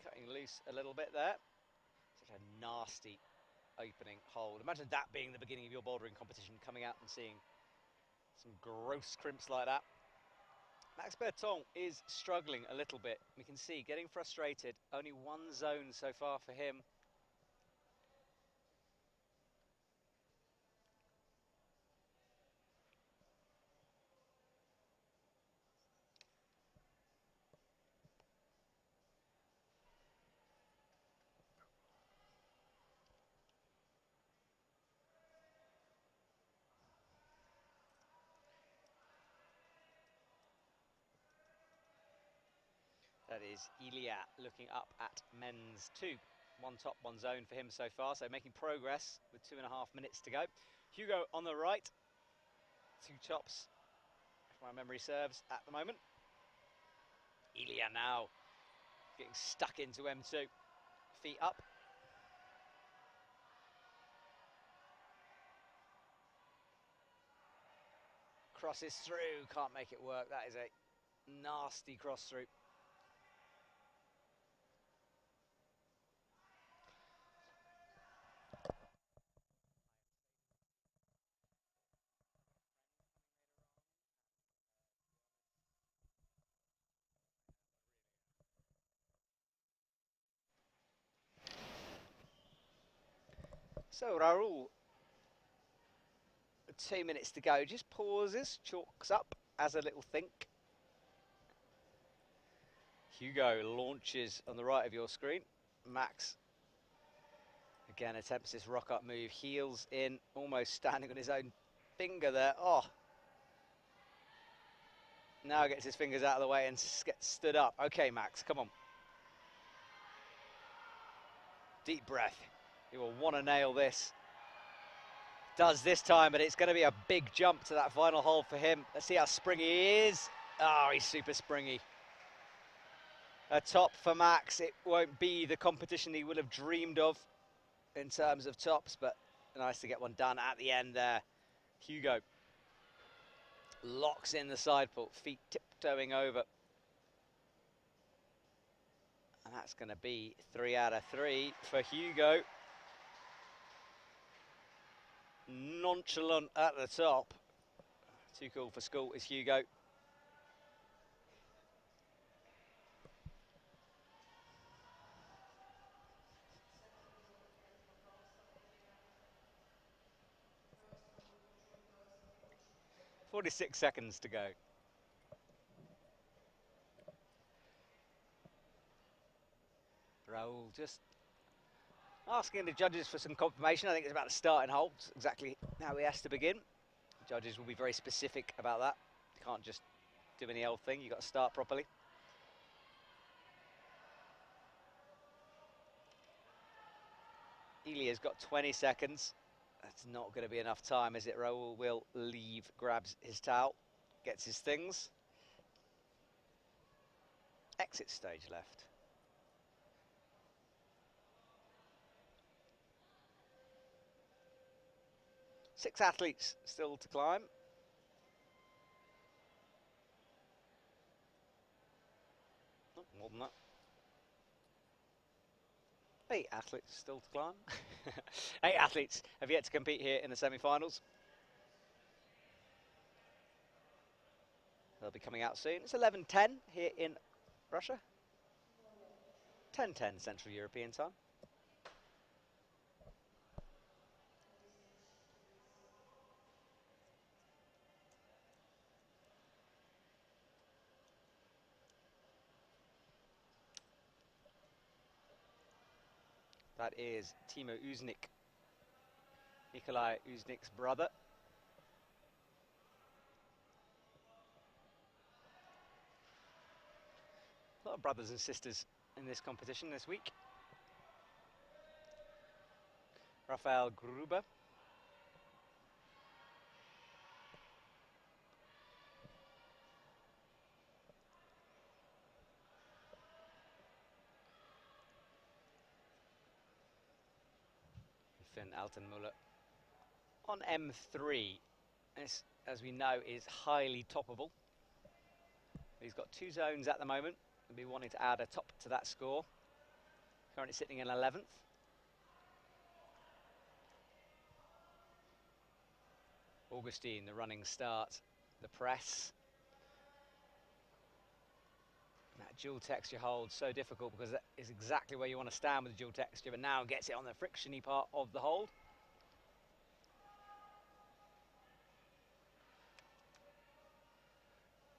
Cutting loose a little bit there. Such a nasty opening hold. Imagine that being the beginning of your bouldering competition, coming out and seeing some gross crimps like that. Max Bertone is struggling a little bit. We can see getting frustrated. Only one zone so far for him. That is Ilya looking up at men's 2. 1 top, 1 zone for him so far, so making progress with 2.5 minutes to go. Hugo on the right, 2 tops, if my memory serves, at the moment. Ilya now getting stuck into M2, feet up. Crosses through, can't make it work. That is a nasty cross through. So Raul, 2 minutes to go, just pauses, chalks up, has a little think. Hugo launches on the right of your screen. Max, again, attempts this rock up move, heels in, almost standing on his own finger there. Oh, now gets his fingers out of the way and gets stood up. Okay, Max, come on. Deep breath. He will want to nail this. Does this time, but it's going to be a big jump to that final hold for him. Let's see how springy he is. Oh, he's super springy. A top for Max. It won't be the competition he would have dreamed of in terms of tops, but nice to get one done at the end there. Hugo locks in the side pull, feet tiptoeing over. And that's going to be 3 out of 3 for Hugo. Nonchalant at the top. Too cool for school is Hugo. "46 seconds to go." Raul just asking the judges for some confirmation. I think it's about the starting hold, exactly how he has to begin. The judges will be very specific about that. You can't just do any old thing, you've got to start properly. Ilya's got 20 seconds. That's not going to be enough time, is it? Raul will leave, grabs his towel, gets his things. Exit stage left. Six athletes still to climb. Oh, more than that. 8 athletes still to climb. 8 athletes have yet to compete here in the semi-finals. They'll be coming out soon. It's 11:10 here in Russia. 10:10 Central European time. That is Timo Uznick, Nikolai Uznick's brother. A lot of brothers and sisters in this competition this week. Rafael Gruber. Finn Altenmuller on M3. This, as we know, is highly toppable. He's got 2 zones at the moment. He'll be wanting to add a top to that score. Currently sitting in 11th. Augustine, the running start, the press. That dual texture hold, so difficult because that is exactly where you want to stand with the dual texture, but now gets it on the frictiony part of the hold.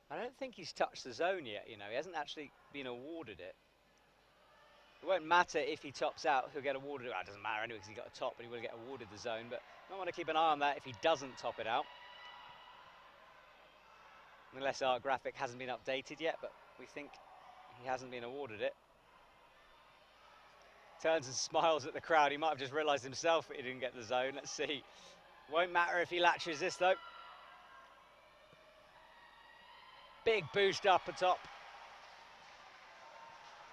I don't think he's touched the zone yet, you know, he hasn't actually been awarded it. It won't matter if he tops out, he'll get awarded. Well, it doesn't matter anyway because he got a top, but he will get awarded the zone, but I want to keep an eye on that if he doesn't top it out. Unless our graphic hasn't been updated yet, but we think He hasn't been awarded it. Turns and smiles at the crowd. He might have just realised himself that he didn't get the zone. Let's see. Won't matter if he latches this though. Big boost up atop.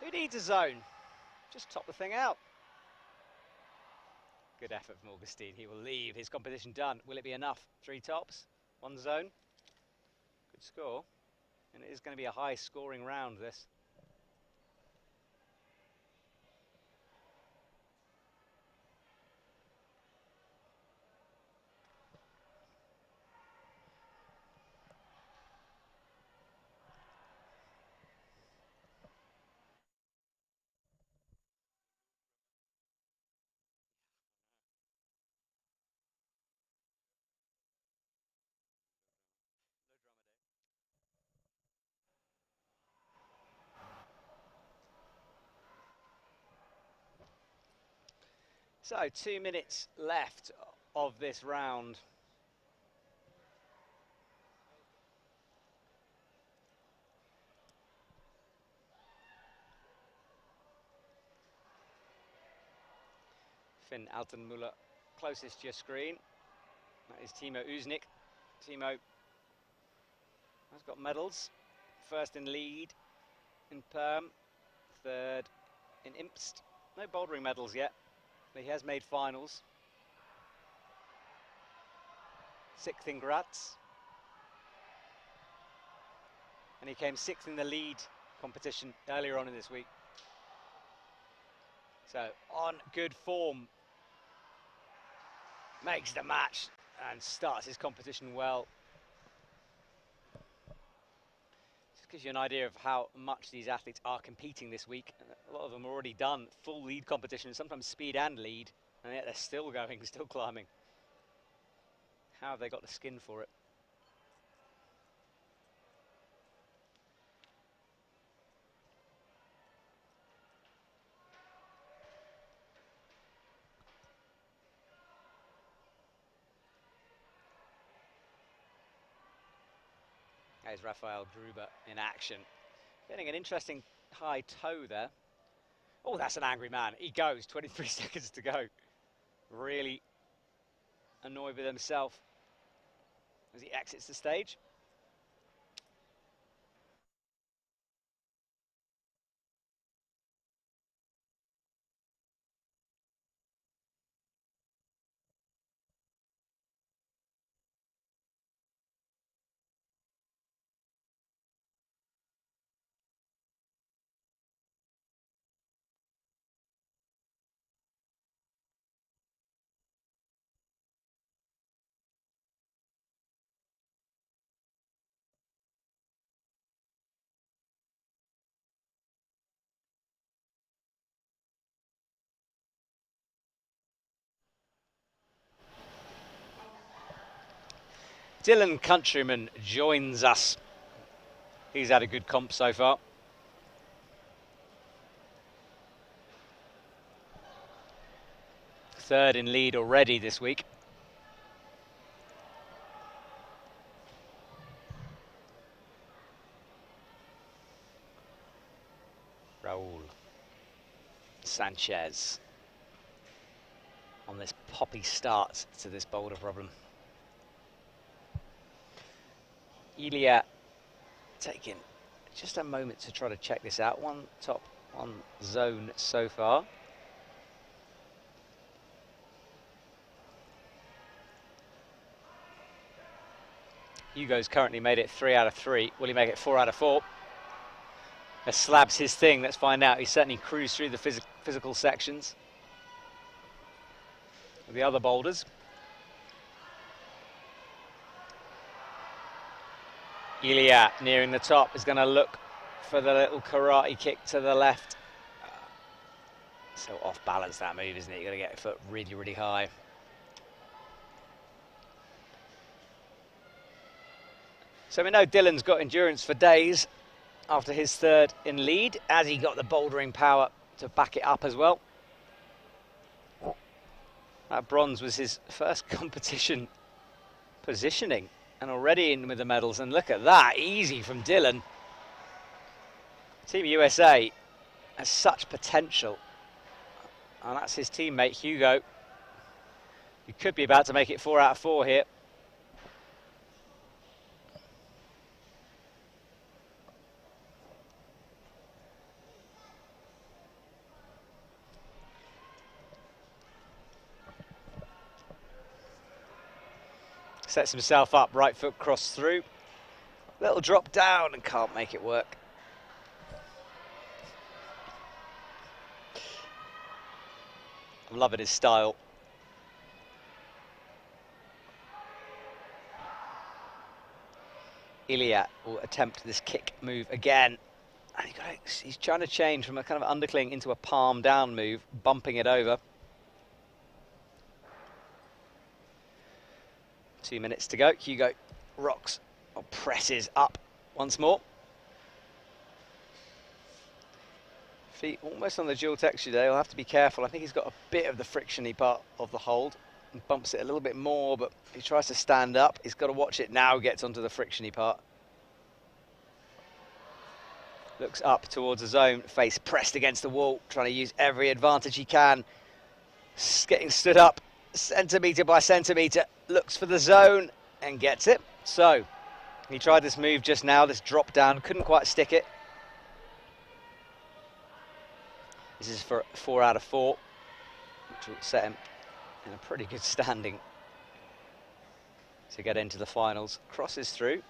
Who needs a zone? Just top the thing out. Good effort from Augustine. He will leave his competition done. Will it be enough? 3 tops, 1 zone. Good score. And it is going to be a high scoring round, this. So 2 minutes left of this round. Finn Altenmuller closest to your screen. That is Timo Uznick. Timo has got medals. First in lead in Perm, 3rd in Imst. No bouldering medals yet, but he has made finals. 6th in Graz. And he came 6th in the lead competition earlier on in this week. So on good form. Makes the match and starts his competition well. Just gives you an idea of how much these athletes are competing this week. A lot of them already done full lead competition, sometimes speed and lead, and yet they're still going, still climbing. How have they got the skin for it? There's Rafael Gruber in action. Getting an interesting high toe there. Oh, that's an angry man. He goes, 23 seconds to go. Really annoyed with himself as he exits the stage. Dylan Countryman joins us. He's had a good comp so far. Third in lead already this week. Raul Sanchez on this poppy start to this boulder problem. Ilya taking just a moment to try to check this out. 1 top, 1 zone so far. Hugo's currently made it 3 out of 3. Will he make it 4 out of 4? A slab's his thing, let's find out. He certainly cruised through the physical sections. The other boulders. Ilya nearing the top is going to look for the little karate kick to the left. So off balance that move, isn't it? You've got to get your foot really, really high. So we know Dylan's got endurance for days after his 3rd in lead, as he got the bouldering power to back it up as well. That bronze was his first competition positioning, and already in with the medals. And look at that, easy from Dylan. Team USA has such potential. And that's his teammate, Hugo. He could be about to make it 4 out of 4 here. Sets himself up, right foot cross through. Little drop down and can't make it work. I'm loving his style. Ilya will attempt this kick move again. And he's trying to change from a kind of undercling into a palm down move, bumping it over. 2 minutes to go. Hugo rocks or presses up once more. Feet almost on the dual texture there. He'll have to be careful. I think he's got a bit of the frictiony part of the hold and bumps it a little bit more, but he tries to stand up. He's got to watch it now, gets onto the frictiony part. Looks up towards the zone, face pressed against the wall, trying to use every advantage he can. Getting stood up, centimetre by centimetre, looks for the zone and gets it. So, he tried this move just now, this drop down, couldn't quite stick it. This is for 4 out of 4, which will set him in a pretty good standing to get into the finals. Crosses through.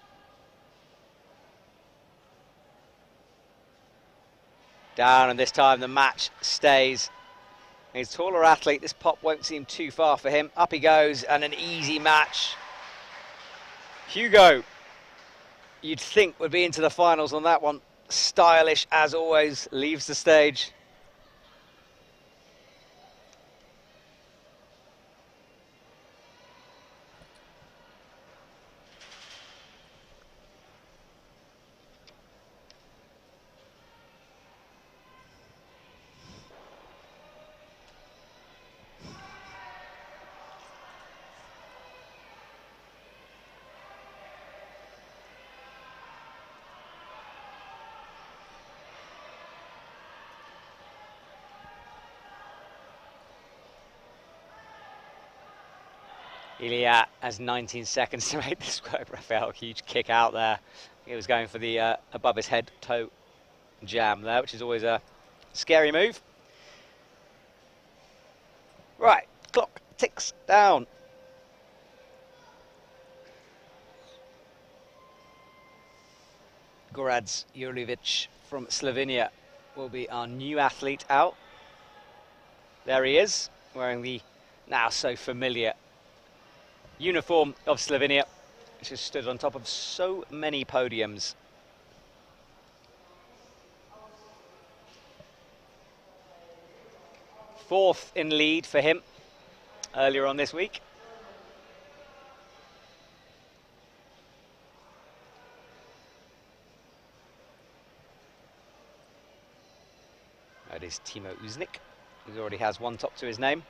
Down, and this time the match stays. He's a taller athlete, this pop won't seem too far for him. Up he goes, and an easy match. Hugo, you'd think would be into the finals on that one. Stylish as always, leaves the stage. Ilya has 19 seconds to make this work. Rafael, huge kick out there. He was going for the above his head toe jam there, which is always a scary move. Right, clock ticks down. Voronezh Jurjevic from Slovenia will be our new athlete out. There he is, wearing the now so familiar uniform of Slovenia, which has stood on top of so many podiums. Fourth in lead for him earlier on this week. That is Timo Uznick, who already has one top to his name.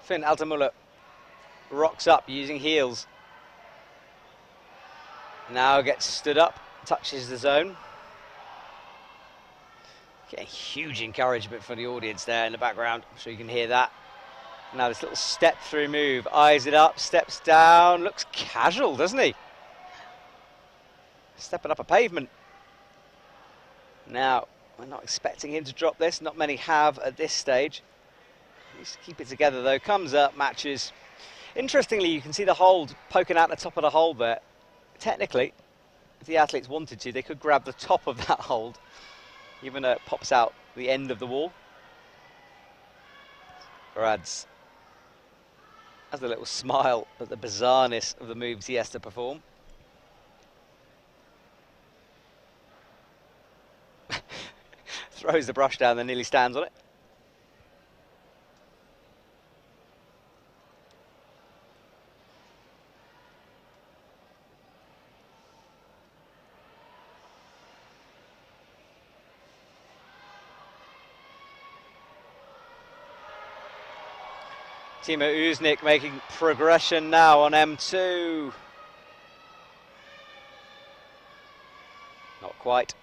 Finn Altamuller rocks up using heels. Now gets stood up, touches the zone. Getting huge encouragement for the audience there in the background. I'm sure you can hear that. Now this little step through move, eyes it up, steps down, looks casual, doesn't he? Stepping up a pavement. Now, we're not expecting him to drop this. Not many have at this stage. Needs to keep it together though. Comes up, matches. Interestingly, you can see the hold poking out the top of the hold there. Technically, if the athletes wanted to, they could grab the top of that hold, even though it pops out the end of the wall. Voronezh has a little smile at the bizarreness of the moves he has to perform. Throws the brush down, then nearly stands on it. Timo Uznick making progression now on M2. Not quite.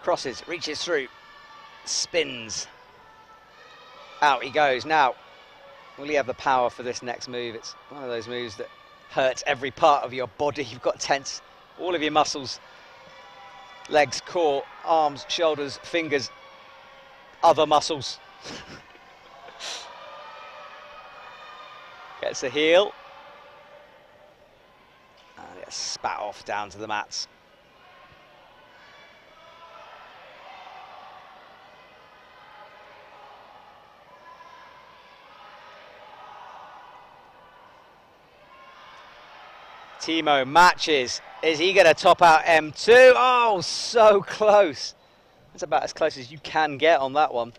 Crosses, reaches through, spins. Out he goes. Now, will he have the power for this next move? It's one of those moves that hurts every part of your body. You've got to tense all of your muscles. Legs, core, arms, shoulders, fingers, other muscles. Gets a heel. And gets spat off down to the mats. Timo matches. Is he going to top out M2? Oh, so close. That's about as close as you can get on that one.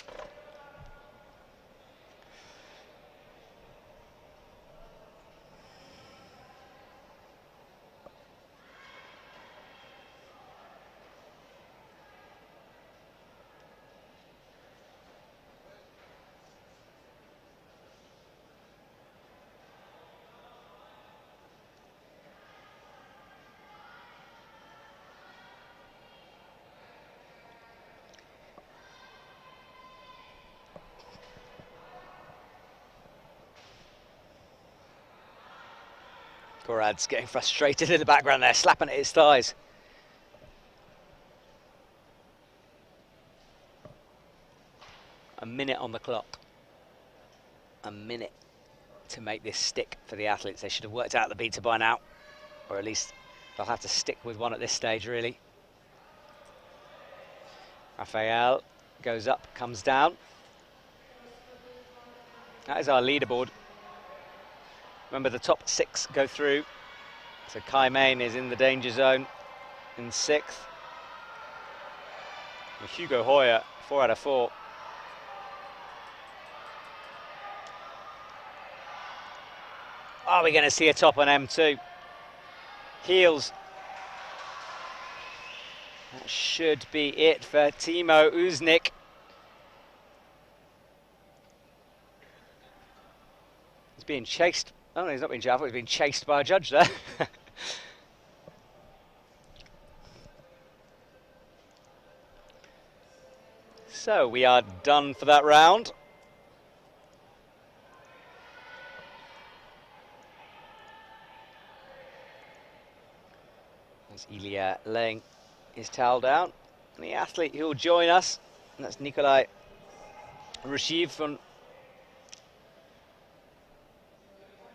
Gorad's getting frustrated in the background there, slapping at his thighs. A minute on the clock. A minute to make this stick for the athletes. They should have worked out the beta by now, or at least they'll have to stick with one at this stage, really. Rafael goes up, comes down. That is our leaderboard. Remember, the top 6 go through. So Kai Main is in the danger zone in 6th. And Hugo Hoyer, 4 out of 4. Are we going to see a top on M2? Heels. That should be it for Timo Uznick. He's being chased. Oh no, he's not being chased. He's being chased by a judge there. So we are done for that round. There's Ilya laying his towel down. And the athlete who will join us, and that's Nikolai Rushiv from...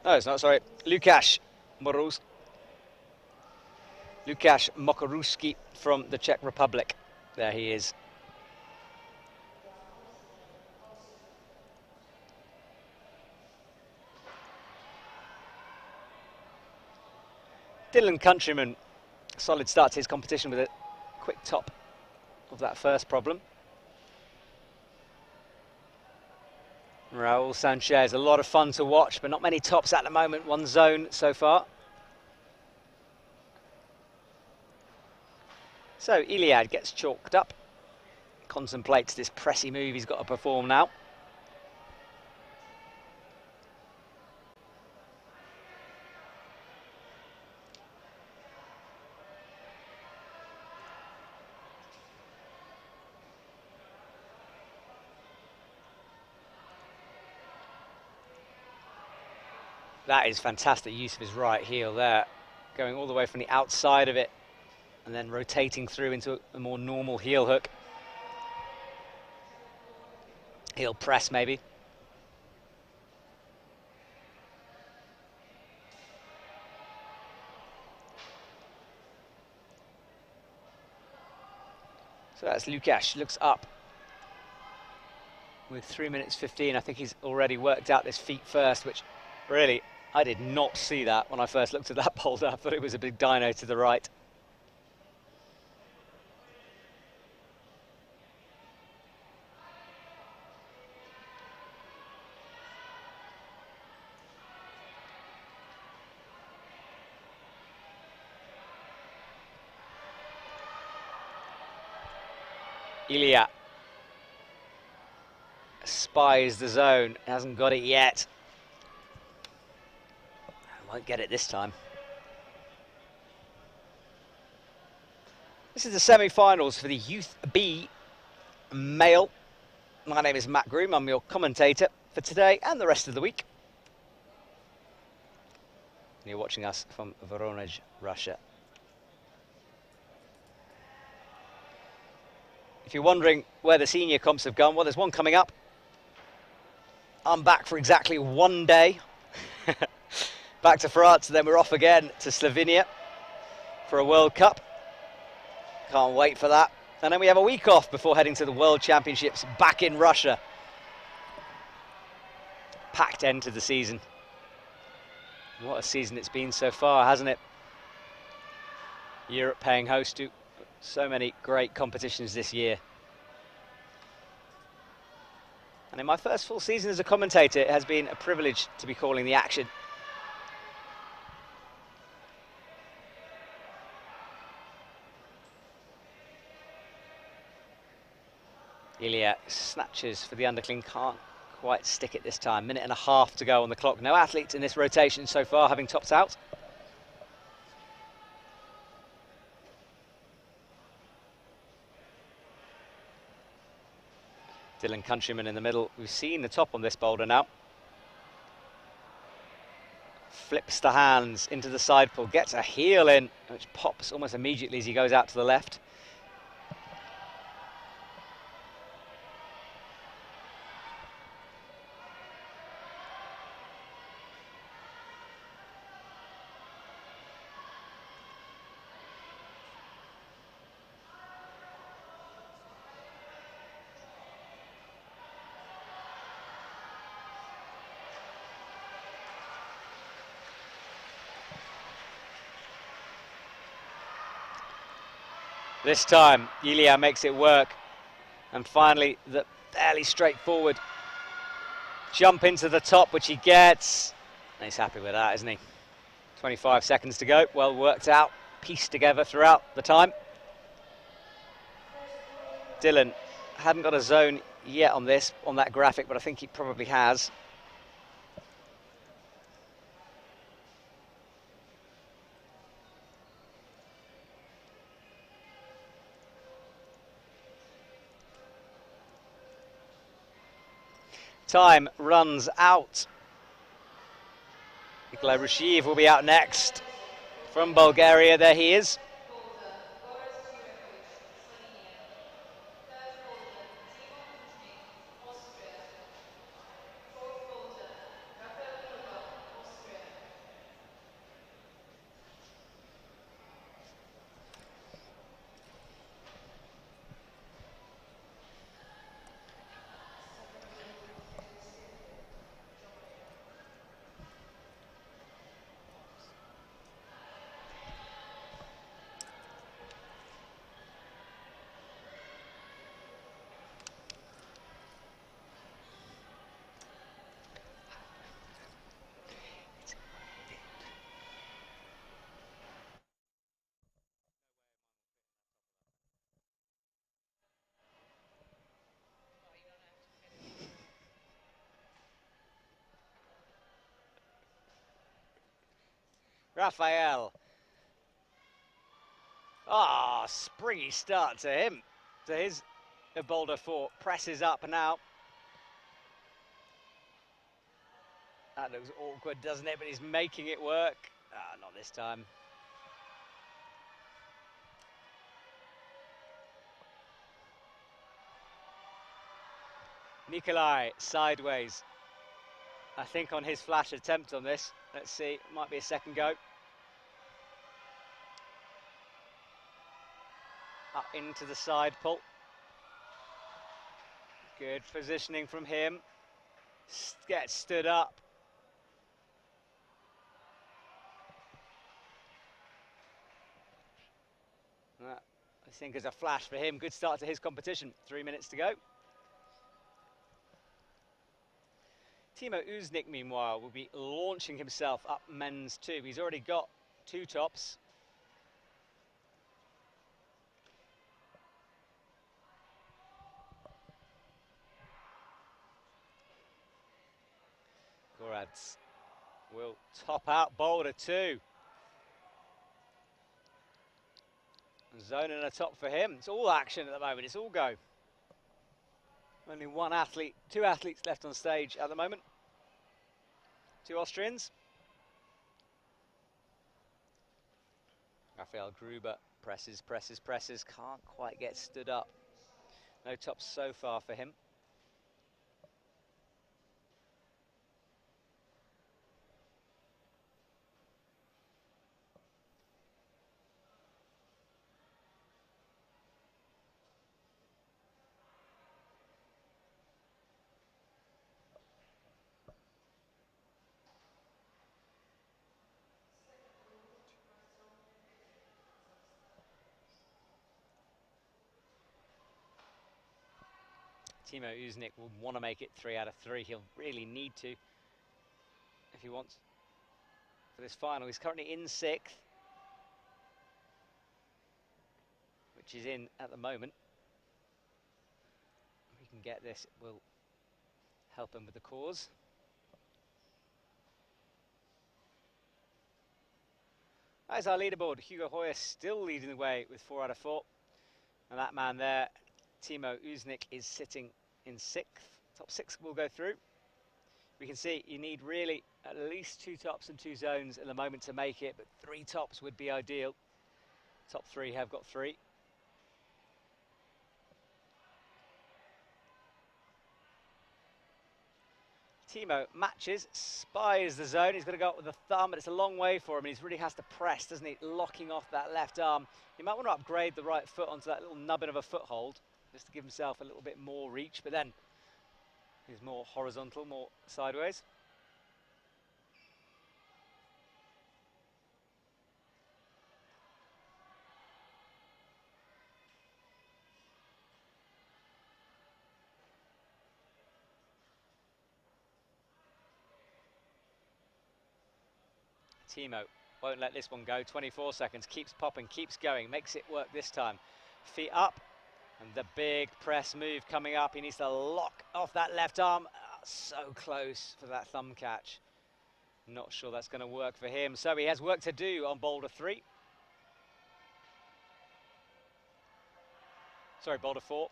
No, it's not, sorry. Lukáš Mokoruski from the Czech Republic. There he is. Dylan Countryman, solid start to his competition with a quick top of that first problem. Raul Sanchez, a lot of fun to watch, but not many tops at the moment. One zone so far. So Iliad gets chalked up, contemplates this pressy move he's got to perform now. That is fantastic use of his right heel there, going all the way from the outside of it and then rotating through into a more normal heel hook. Heel press maybe. So that's Lukáš, looks up with 3 minutes 15. I think he's already worked out this feet first, which really, I did not see that when I first looked at that boulder. I thought it was a big dyno to the right. Ilya spies the zone, hasn't got it yet. Won't get it this time. This is the semi-finals for the Youth B male. My name is Matt Groom, I'm your commentator for today and the rest of the week. You're watching us from Voronezh, Russia. If you're wondering where the senior comps have gone, well, there's one coming up. I'm back for exactly 1 day. Back to France, and then we're off again to Slovenia for a World Cup. Can't wait for that. And then we have a week off before heading to the World Championships back in Russia. Packed end to the season. What a season it's been so far, hasn't it? Europe paying host to so many great competitions this year. And in my first full season as a commentator, it has been a privilege to be calling the action. Ilya snatches for the underclean, can't quite stick it this time. Minute and a half to go on the clock. No athletes in this rotation so far having topped out. Dylan Countryman in the middle. We've seen the top on this boulder now. Flips the hands into the side pull, gets a heel in, which pops almost immediately as he goes out to the left. This time, Ilya makes it work. And finally, the fairly straightforward jump into the top, which he gets. And he's happy with that, isn't he? 25 seconds to go. Well worked out, pieced together throughout the time. Dylan hadn't got a zone yet on that graphic, but I think he probably has. Time runs out. Nikolai Rushiev will be out next from Bulgaria. There he is. Raphael. Ah, springy start to him. To his Boulder 4. Presses up now. That looks awkward, doesn't it? But he's making it work. Ah, not this time. Nikolai, sideways. I think on his flash attempt on this. Let's see, might be a second go. Up into the side pull. Good positioning from him. Gets stood up. That, I think, is a flash for him. Good start to his competition. 3 minutes to go. Timo Uznick, meanwhile, will be launching himself up men's 2. He's already got 2 tops. lads will top out Boulder 2. Zone in the top for him. It's all action at the moment. It's all go. Only two athletes left on stage at the moment. Two Austrians. Rafael Gruber presses. Can't quite get stood up. No tops so far for him. Timo Uznick will want to make it 3 out of 3. He'll really need to if he wants for this final. He's currently in 6th, which is in at the moment. If we can get this, it will help him with the cause. As our leaderboard, Hugo Hoyer still leading the way with 4 out of 4. And that man there, Timo Uznick, is sitting in 6th. Top 6 will go through. We can see you need really at least 2 tops and 2 zones at the moment to make it, but 3 tops would be ideal. Top 3 have got 3. Timo matches, spies the zone. He's going to go up with the thumb, but it's a long way for him, and he really has to press, doesn't he? Locking off that left arm. You might want to upgrade the right foot onto that little nubbin of a foothold, just to give himself a little bit more reach, but then he's more horizontal, more sideways. Timo won't let this one go. 24 seconds, keeps popping, keeps going, makes it work this time. Feet up, and the big press move coming up. He needs to lock off that left arm. So close for that thumb catch. Not sure that's going to work for him. So he has work to do on Boulder 3. Sorry, Boulder 4.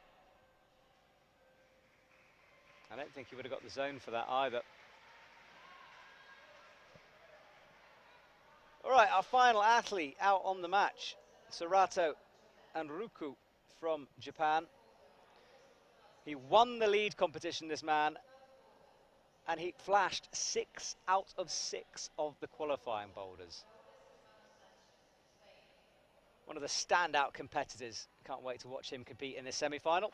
I don't think he would have got the zone for that either. All right, our final athlete out on the match, Sorato Anraku from Japan. He won the lead competition, this man, and he flashed 6 out of 6 of the qualifying boulders. One of the standout competitors. Can't wait to watch him compete in this semi-final.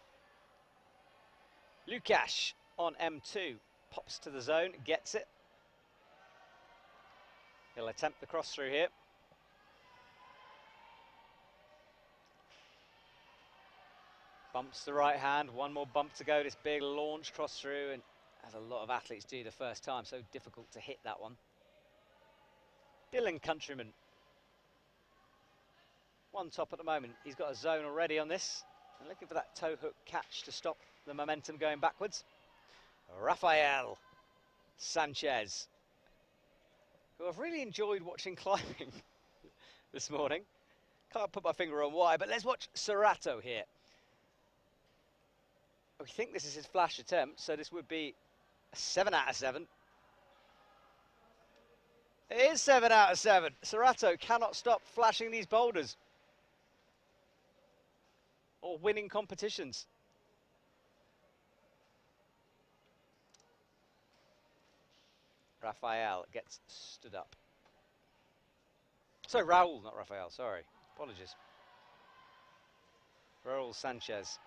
Lukasz on M2, pops to the zone, gets it. He'll attempt the cross through here. Bumps the right hand, one more bump to go, this big launch cross through, and as a lot of athletes do the first time, so difficult to hit that one. Dylan Countryman. One top at the moment, he's got a zone already on this, and looking for that toe hook catch to stop the momentum going backwards. Rafael Sanchez, who I've really enjoyed watching climbing this morning. Can't put my finger on why, but let's watch Sorato here. We think this is his flash attempt, so this would be a 7 out of 7. It is 7 out of 7. Sorato cannot stop flashing these boulders or winning competitions. Rafael gets stood up. Sorry, Raul, not Rafael, sorry. Apologies. Raul Sanchez.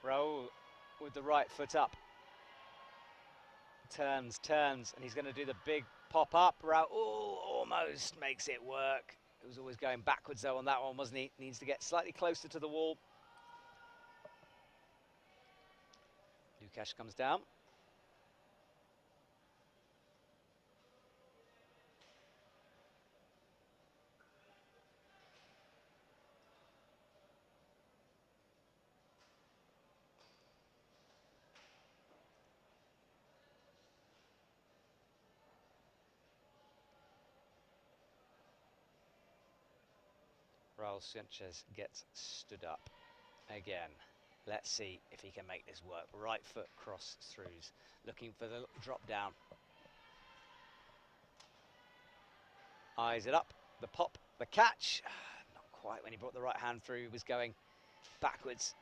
Raul with the right foot up. Turns, and he's going to do the big pop up. Raul almost makes it work. It was always going backwards though on that one, wasn't he? Needs to get slightly closer to the wall. Lukasz comes down. Raul Sanchez gets stood up again. Let's see if he can make this work. Right foot cross throughs, looking for the drop down. Eyes it up, the pop, the catch. Not quite when he brought the right hand through, he was going backwards.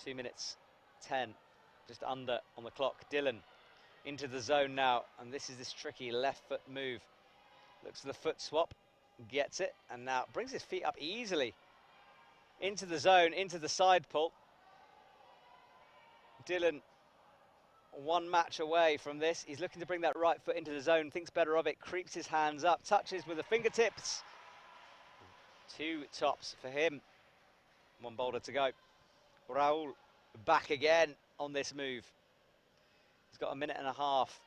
2 minutes 10, just under on the clock. Dylan into the zone now, and this is this tricky left foot move. Looks for the foot swap, gets it, and now brings his feet up easily into the zone, into the side pull. Dylan, one match away from this. He's looking to bring that right foot into the zone, thinks better of it, creeps his hands up, touches with the fingertips. 2 tops for him. 1 boulder to go. Raul back again on this move. He's got 1.5 minutes.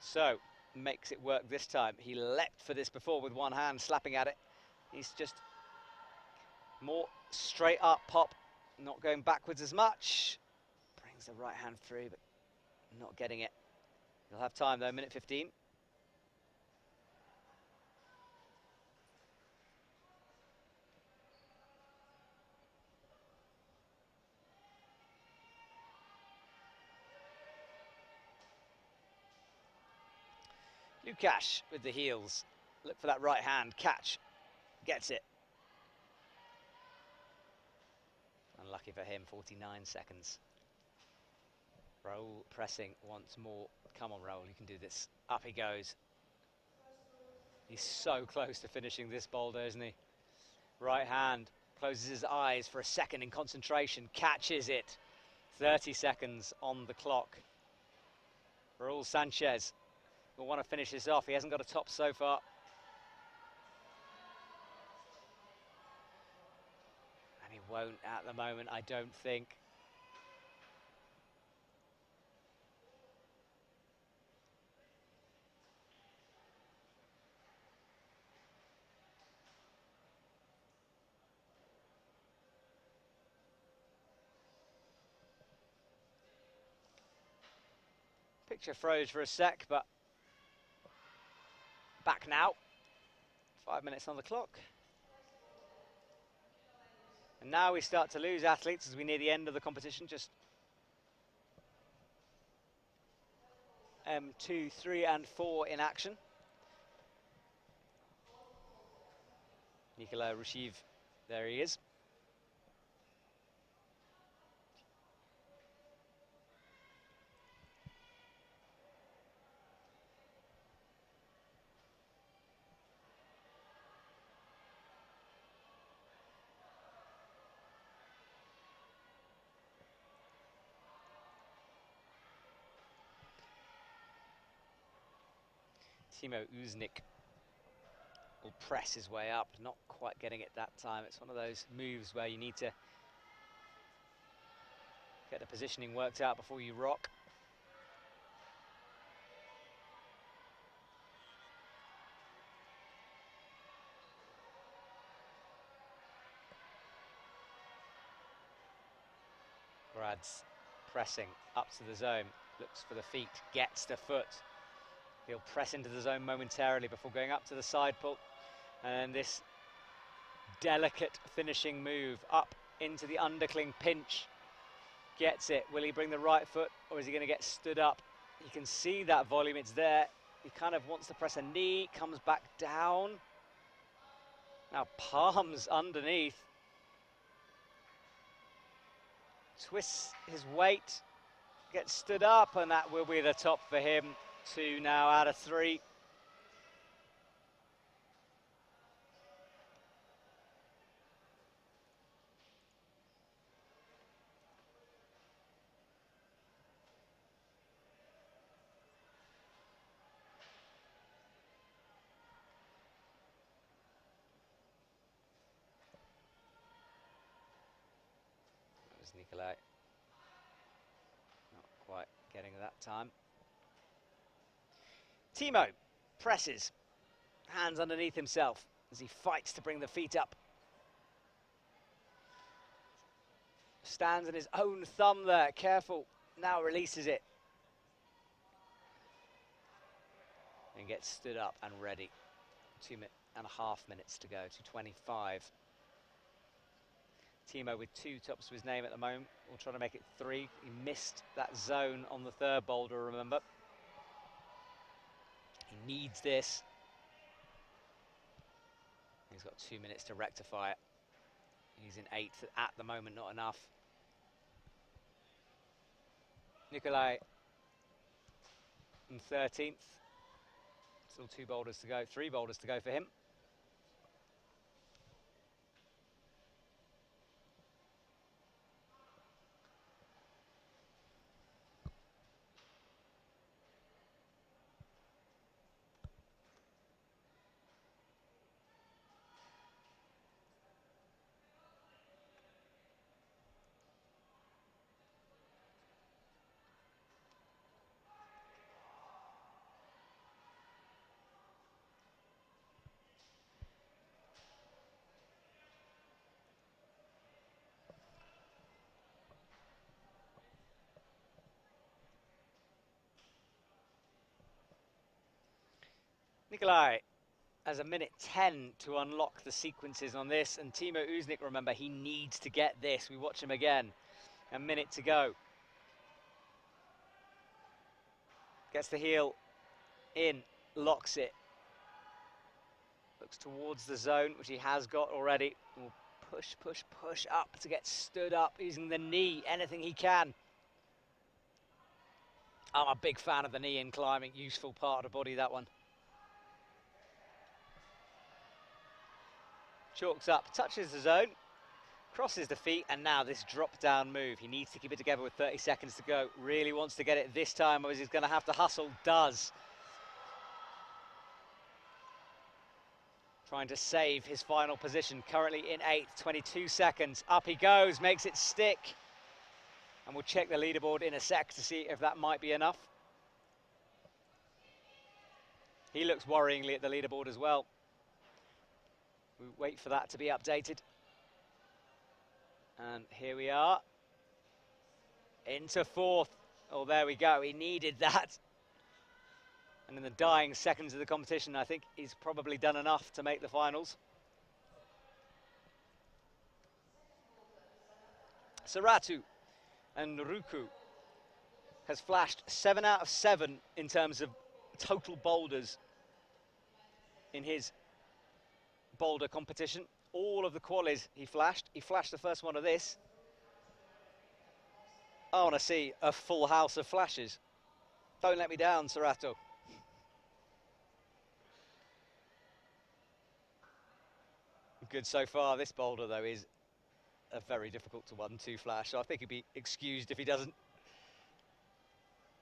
So, makes it work this time. He leapt for this before with one hand, slapping at it. He's just more straight up pop, not going backwards as much. Brings the right hand through, but not getting it. He'll have time though, 1:15. Lukash with the heels. Look for that right hand, catch, gets it. Unlucky for him, 49 seconds. Raul pressing once more. Come on, Raul, you can do this. Up he goes. He's so close to finishing this boulder, isn't he? Right hand, closes his eyes for a second in concentration, catches it. 30 seconds on the clock. Raul Sanchez will want to finish this off. He hasn't got a top so far. And he won't at the moment, I don't think. Picture froze for a sec, but back now. 5 minutes on the clock. And now we start to lose athletes as we near the end of the competition. Just M2, 3 and 4 in action. Nikolai Rushiv, there he is. Timo Uznick will press his way up, not quite getting it that time. It's one of those moves where you need to get the positioning worked out before you rock. Brad's pressing up to the zone, looks for the feet, gets the foot. He'll press into the zone momentarily before going up to the side pull. And this delicate finishing move up into the undercling pinch. Gets it. Will he bring the right foot or is he going to get stood up? You can see that volume, it's there. He kind of wants to press a knee, comes back down. Now palms underneath. Twists his weight, gets stood up, and that will be the top for him. 2 now out of 3. That was Nikolai. Not quite getting that time. Timo presses, hands underneath himself as he fights to bring the feet up. Stands in his own thumb there, careful, now releases it. get stood up and ready. 2.5 minutes to go, 2:25. Timo with 2 tops to his name at the moment. We'll try to make it 3. He missed that zone on the 3rd boulder, remember. He needs this. He's got 2 minutes to rectify it. He's in 8th at the moment, not enough. Nikolai in 13th. Still 2 boulders to go, 3 boulders to go for him. Nikolai has a minute 10 to unlock the sequences on this, and Timo Uznick, remember, he needs to get this. We watch him again. A minute to go. Gets the heel in, locks it. Looks towards the zone, which he has got already. Will push, push, push up to get stood up using the knee, anything he can. I'm a big fan of the knee in climbing, useful part of the body, that one. Chalks up, touches the zone, crosses the feet, and now this drop-down move. He needs to keep it together with 30 seconds to go. Really wants to get it this time, or he's going to have to hustle. Does. Trying to save his final position, currently in 8th, 22 seconds. Up he goes, makes it stick. And we'll check the leaderboard in a sec to see if that might be enough. He looks worryingly at the leaderboard as well. We wait for that to be updated. And here we are. Into 4th. Oh, there we go. He needed that. And in the dying seconds of the competition, I think he's probably done enough to make the finals. Sorato Anraku has flashed 7 out of 7 in terms of total boulders in his boulder competition. All of the qualies he flashed. He flashed the first one of this. I want to see a full house of flashes. Don't let me down, Sorato. Good so far. This boulder, though, is a very difficult to 1-2 flash, so I think he'd be excused if he doesn't.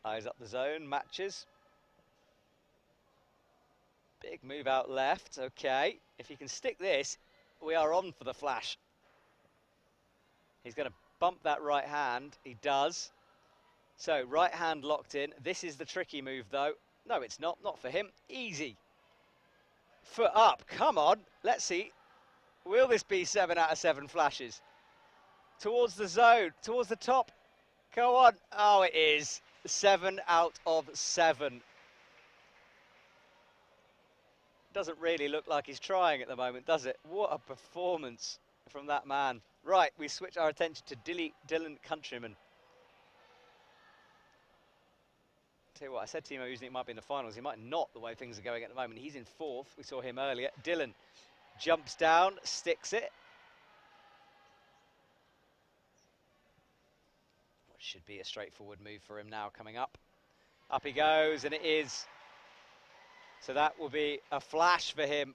Eyes up the zone, matches. Big move out left, okay. If he can stick this, we are on for the flash. He's going to bump that right hand, he does. So, right hand locked in. This is the tricky move, though. No, it's not for him. Easy. Foot up, come on, let's see. Will this be 7 out of 7 flashes? Towards the zone, towards the top. Go on. Oh, it is. 7 out of 7. Doesn't really look like he's trying at the moment, does it? What a performance from that man. Right, we switch our attention to Dylan Countryman. Tell you what, I said Timo Uznick might be in the finals. He might not, the way things are going at the moment. He's in 4th. We saw him earlier. Dylan jumps down, sticks it. What should be a straightforward move for him now coming up. Up he goes, and it is. So that will be a flash for him.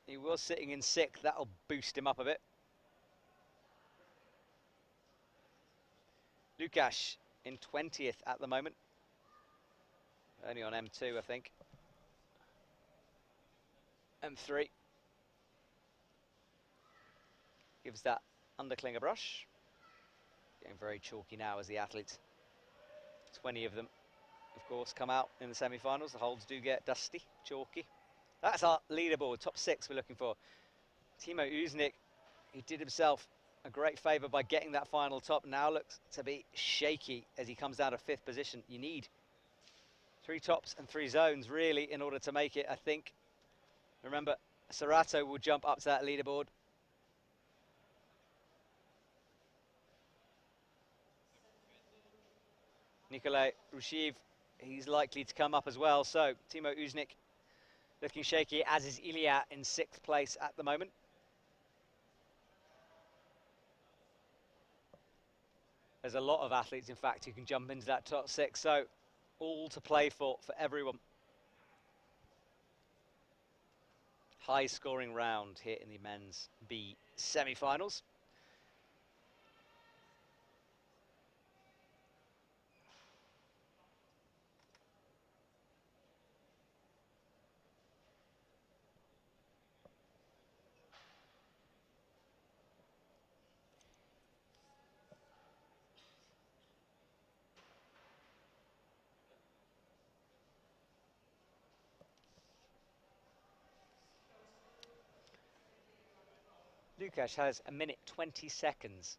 He was sitting in 6th. That'll boost him up a bit. Lukasz in 20th at the moment. Only on M2, I think. M3. Gives that underclinger brush. Getting very chalky now as the athletes. 20 of them, of course, come out in the semi-finals. The holds do get dusty, chalky. That's our leaderboard, top 6 we're looking for. Timo Uznick, he did himself a great favour by getting that final top. Now looks to be shaky as he comes down to 5th position. You need 3 tops and 3 zones, really, in order to make it, I think. Remember, Sorato will jump up to that leaderboard. Nikolai Rushiv, he's likely to come up as well. So, Timo Uznick looking shaky, as is Ilya in 6th place at the moment. There's a lot of athletes, in fact, who can jump into that top 6. So, all to play for everyone. High scoring round here in the men's B semi-finals. Lukasz has 1:20.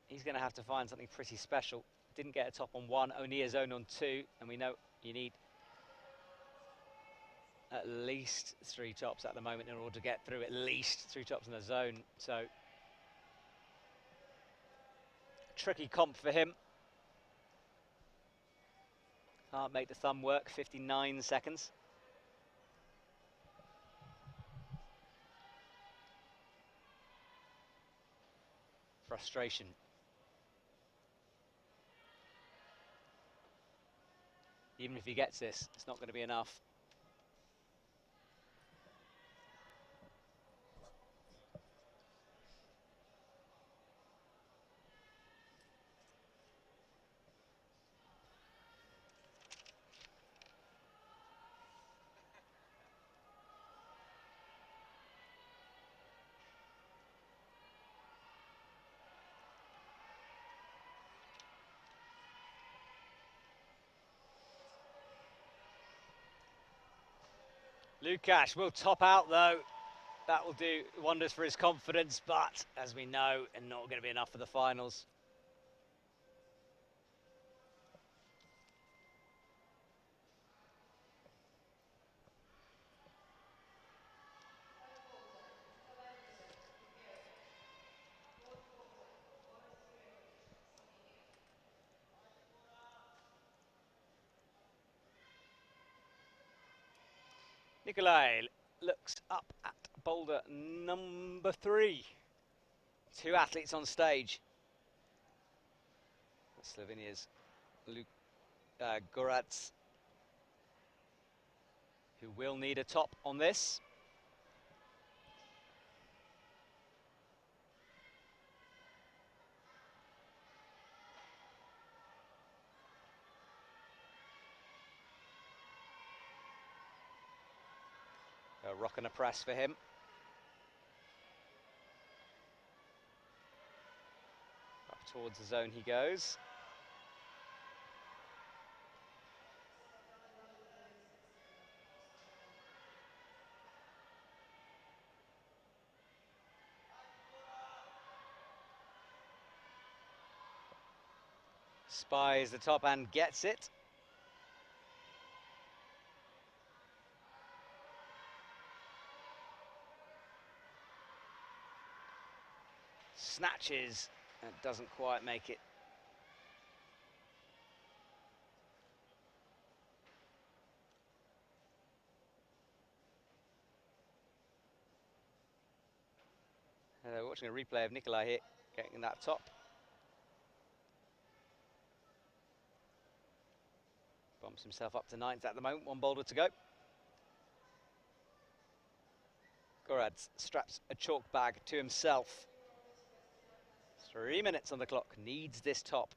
He's going to have to find something pretty special. Didn't get a top on 1, only a zone on 2, and we know you need at least 3 tops at the moment in order to get through at least 3 tops in the zone. So, tricky comp for him. Can't make the thumb work, 59 seconds. Frustration. Even if he gets this, it's not going to be enough. Lukasz will top out though. That will do wonders for his confidence, but as we know, not going to be enough for the finals. Nikolai looks up at boulder number 3. 2 athletes on stage. Slovenia's Voronezh, who will need a top on this. A rock and a press for him. Up towards the zone he goes. Spies the top and gets it. Snatches and doesn't quite make it. Watching a replay of Nikolai here, getting that top. Bumps himself up to 9th at the moment, 1 boulder to go. Voronezh straps a chalk bag to himself. 3 minutes on the clock, needs this top.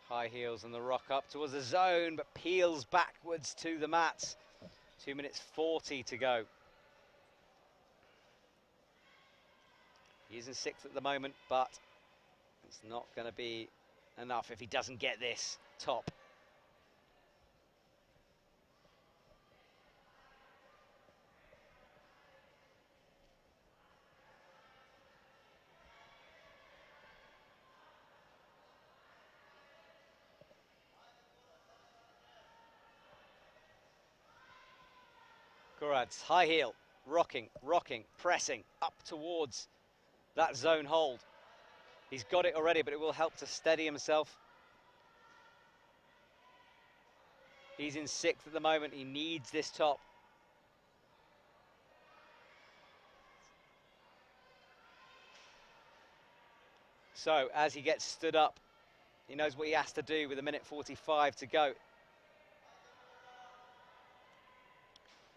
High heels and the rock up towards the zone, but peels backwards to the mats. 2:40 to go. He is in 6th at the moment, but it's not going to be enough if he doesn't get this top. Voronezh, high heel, rocking, pressing up towards that zone hold. He's got it already, but it will help to steady himself. He's in 6th at the moment. He needs this top. So as he gets stood up, he knows what he has to do with 1:45 to go.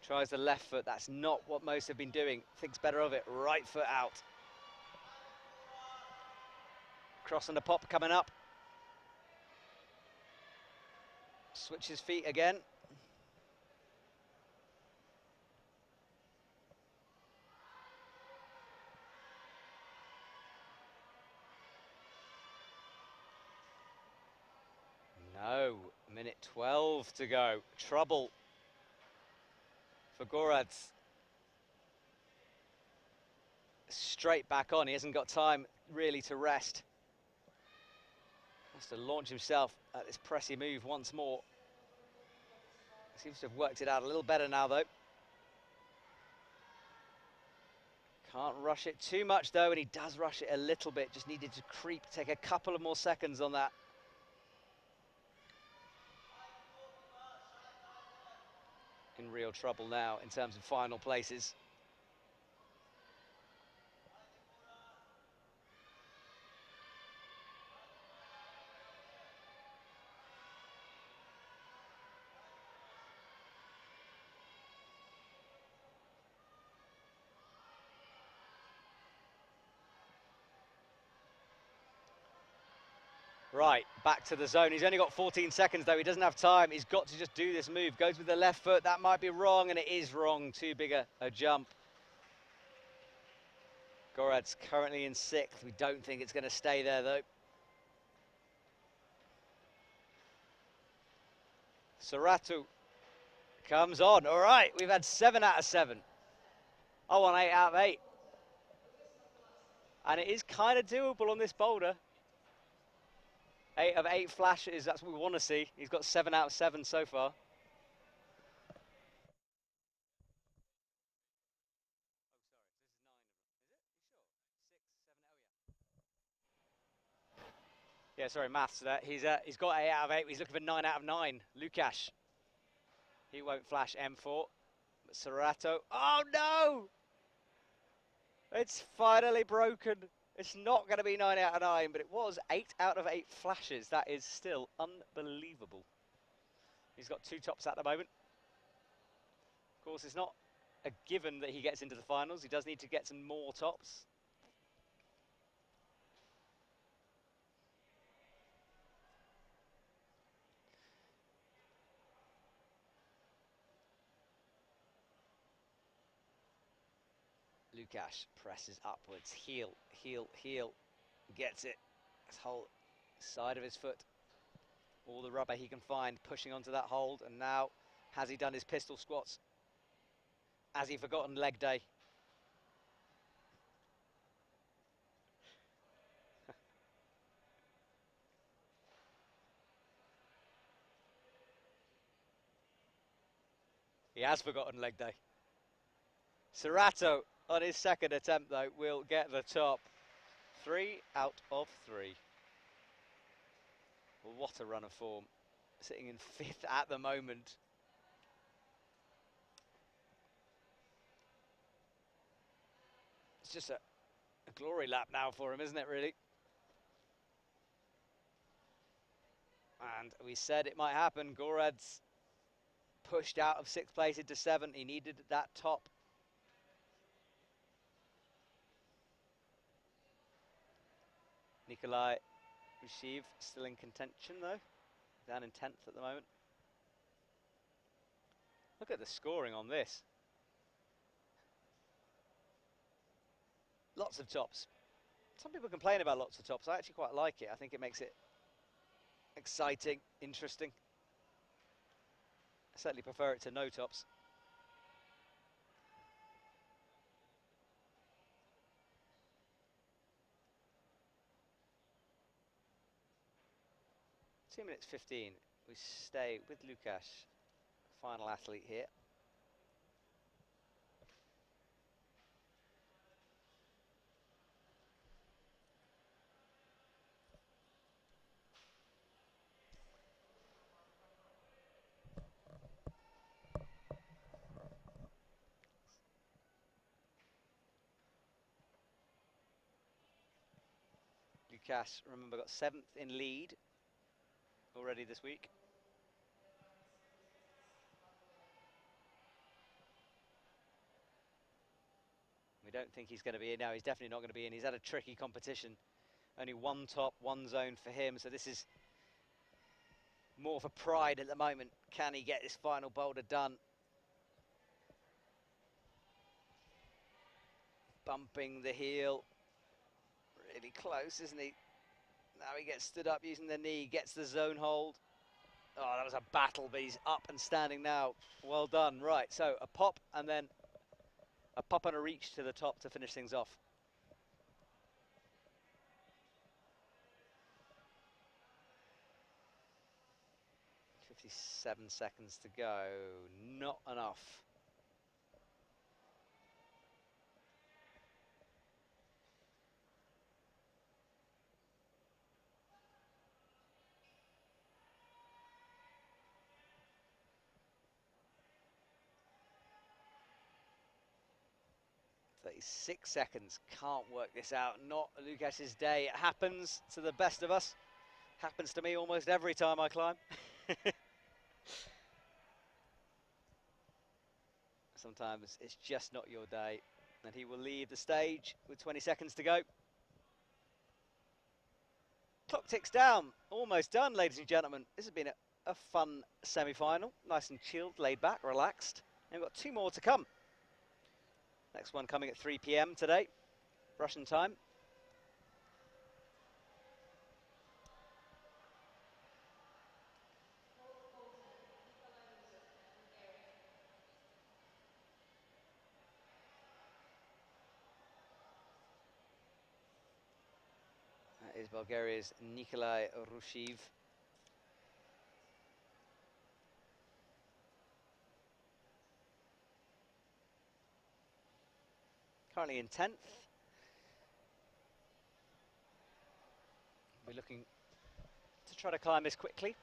Tries the left foot. That's not what most have been doing. Thinks better of it. Right foot out. Cross and a pop coming up. Switches feet again. No, 1:12 to go. Trouble for Voronezh. Straight back on. He hasn't got time really to rest. Has to launch himself at this pressy move once more. Seems to have worked it out a little better now, though. Can't rush it too much, though, and he does rush it a little bit. Just needed to creep, take a couple of more seconds on that. In real trouble now in terms of final places. Right, back to the zone. He's only got 14 seconds, though. He doesn't have time. He's got to just do this move. Goes with the left foot. That might be wrong, and it is wrong. Too big a jump. Voronezh currently in 6th. We don't think it's going to stay there, though. Sorato comes on. All right, we've had 7 out of 7. I want 8 out of 8. And it is kind of doable on this boulder. 8 of 8 flashes, that's what we want to see. He's got 7 out of 7 so far. Yeah, sorry, maths there. He's got 8 out of 8. He's looking for 9 out of 9. Lukash. He won't flash M4. But Sorato. Oh, no! It's finally broken. It's not going to be 9 out of 9, but it was 8 out of 8 flashes. That is still unbelievable. He's got 2 tops at the moment. Of course, it's not a given that he gets into the finals. He does need to get some more tops. Lukash presses upwards. Heel, heel, heel. Gets it. His whole side of his foot. All the rubber he can find, pushing onto that hold. And now, has he done his pistol squats? Has he forgotten leg day? He has forgotten leg day. Sorato, on his second attempt, though, will get the top. 3 out of 3. What a run of form. Sitting in 5th at the moment. It's just a glory lap now for him, isn't it, really? And we said it might happen. Voronezh pushed out of 6th place into 7th. He needed that top. Nikolai Rushev still in contention, though. Down in 10th at the moment. Look at the scoring on this. Lots of tops. Some people complain about lots of tops. I actually quite like it. I think it makes it exciting, interesting. I certainly prefer it to no tops. Two minutes 15. We stay with Lukasz, final athlete here. Lukasz, remember, got 7th in lead already this week. We don't think he's going to be in. No, he's definitely not going to be in. He's had a tricky competition. Only one top, one zone for him. So this is more for pride at the moment. Can he get this final boulder done? Bumping the heel. Really close, isn't he? Now he gets stood up using the knee, gets the zone hold. Oh, that was a battle, but he's up and standing now. Well done. Right, so a pop and then a pop and a reach to the top to finish things off. .57 seconds to go. Not enough. .36 seconds. Can't work this out. Not Lukasz's day. It happens to the best of us. Happens to me almost every time I climb. Sometimes it's just not your day. And he will leave the stage with 20 seconds to go. Clock ticks down. Almost done, ladies and gentlemen. This has been a fun semi-final. Nice and chilled, laid back, relaxed. And we've got 2 more to come. Next one coming at 3 p.m. today, Russian time. That is Bulgaria's Nikolai Rushiv. Currently in 10th. We're looking to try to climb this quickly.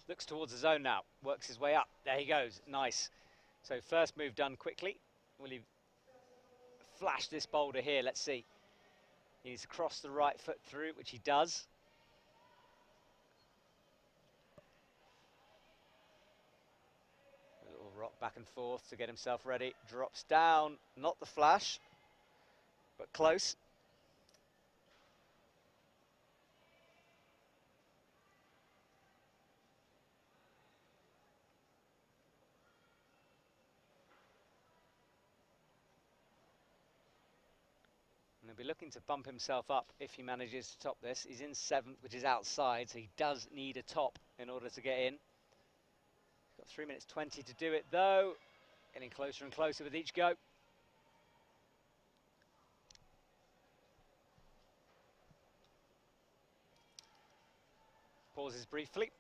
Looks towards the zone now, works his way up. There he goes, nice. So first move done quickly. Will he flash this boulder here? Let's see. He needs to cross the right foot through, which he does. A little rock back and forth to get himself ready. Drops down, not the flash, but close. And he'll be looking to bump himself up if he manages to top this. He's in 7th, which is outside, so he does need a top in order to get in. He's got 3 minutes 20 to do it, though. Getting closer and closer with each go. Pauses briefly.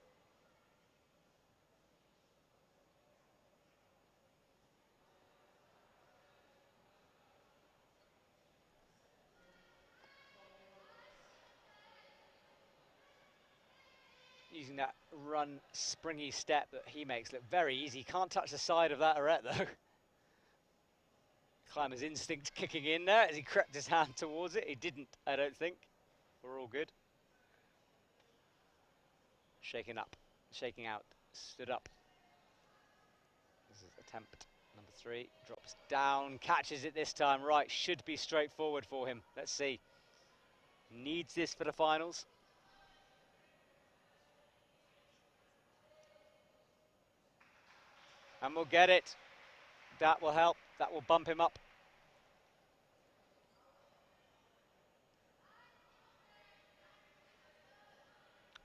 Using that run, springy step that he makes look very easy. Can't touch the side of that arete, though. Climber's instinct kicking in there as he crept his hand towards it. He didn't, I don't think. We're all good. Shaking up, shaking out, stood up. This is attempt Number 3 drops down, catches it this time. Right, should be straightforward for him. Let's see. Needs this for the finals. And we'll get it. That will help. That will bump him up.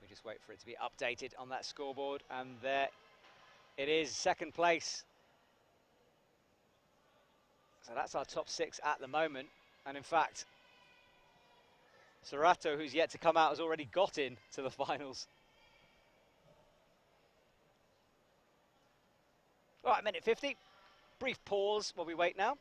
We just wait for it to be updated on that scoreboard. And there it is, second place. So that's our top 6 at the moment. And in fact, Sorato, who's yet to come out, has already got in to the finals. All right, minute 50. Brief pause while we wait now.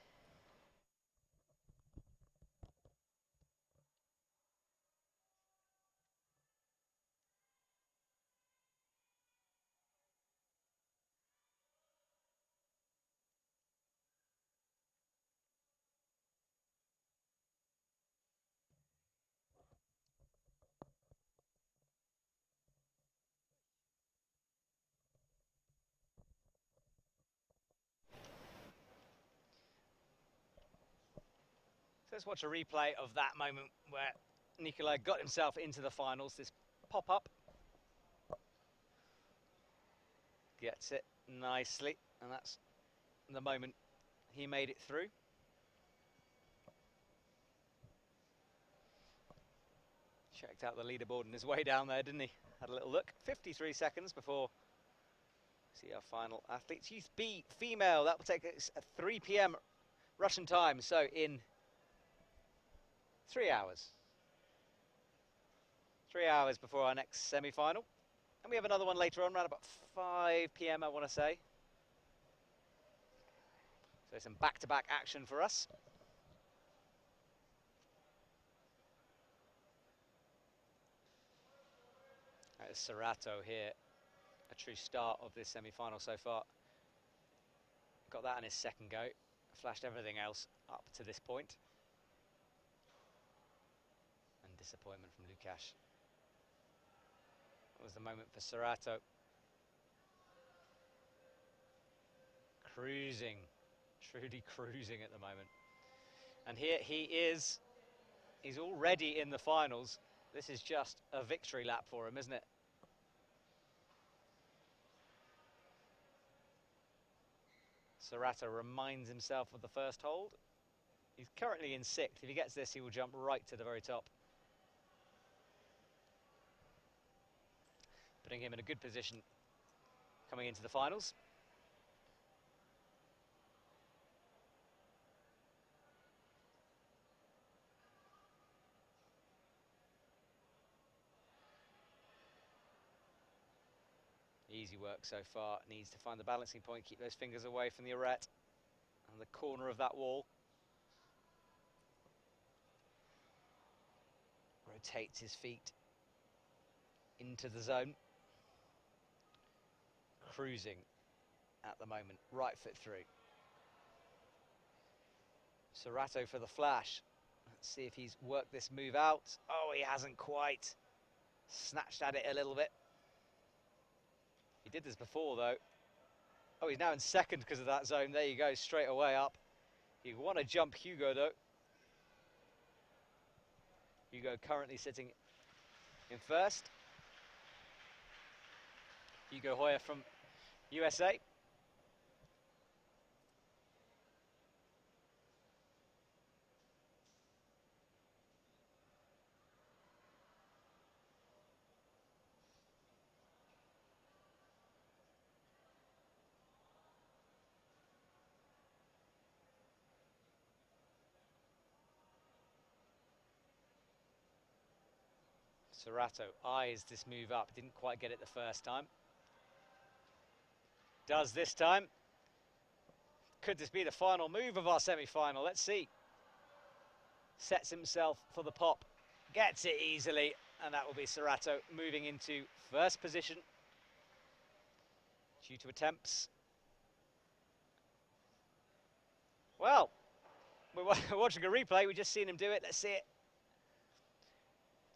Let's watch a replay of that moment where Nikolai got himself into the finals. This pop-up. Gets it nicely, and that's the moment he made it through. Checked out the leaderboard on his way down there, didn't he? Had a little look. 53 seconds before see our final athletes. Youth B, female. That will take us at 3 p.m. Russian time, so in 3 hours. 3 hours before our next semi-final. And we have another one later on, around about 5 p.m, I want to say. So some back-to-back action for us. That is Sorato here. A true start of this semi-final so far. Got that in his second go. Flashed everything else up to this point. And disappointment from Lukash. That was the moment for Sorato. Cruising, truly cruising at the moment. And here he is. He's already in the finals. This is just a victory lap for him, isn't it? Sorato reminds himself of the first hold. He's currently in 6th. If he gets this, he will jump right to the very top. Putting him in a good position coming into the finals. Easy work so far. Needs to find the balancing point, keep those fingers away from the arete and the corner of that wall. Rotates his feet into the zone. Cruising at the moment, right foot through. Sorato for the flash. Let's see if he's worked this move out. Oh, he hasn't quite. Snatched at it a little bit. He did this before though. Oh, he's now in 2nd because of that zone. There you go, straight away up. You want to jump Hugo though. Hugo currently sitting in 1st. Hugo Hoyer from USA. Sorato eyes this move up. Didn't quite get it the first time. Does this time. Could this be the final move of our semi-final? Let's see. Sets himself for the pop. Gets it easily. And that will be Sorato moving into 1st position. Due to attempts. Well, we're watching a replay. We've just seen him do it. Let's see it.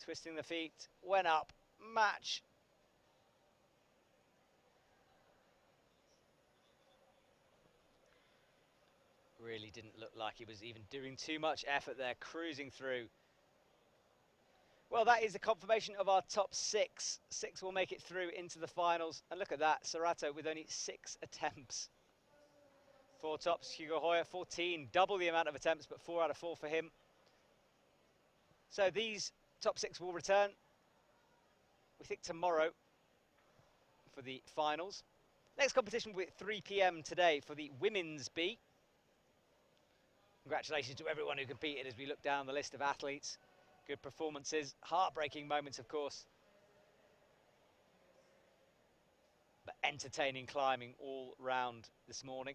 Twisting the feet. Went up. Match. really didn't look like he was even doing too much effort there, cruising through. Well, that is a confirmation of our top 6. 6 will make it through into the finals. And look at that, Sorato with only 6 attempts. 4 tops, Hugo Hoyer 14, double the amount of attempts, but 4 out of 4 for him. So these top 6 will return, we think, tomorrow for the finals. Next competition will be at 3 p.m. today for the women's B. Congratulations to everyone who competed as we look down the list of athletes. Good performances, heartbreaking moments, of course. But entertaining climbing all round this morning.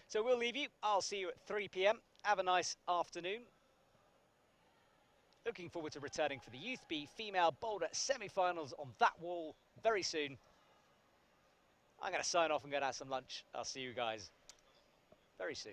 So we'll leave you. I'll see you at 3 p.m. Have a nice afternoon. Looking forward to returning for the Youth B Female Boulder semi-finals on that wall very soon. I'm going to sign off and go and have some lunch. I'll see you guys very soon.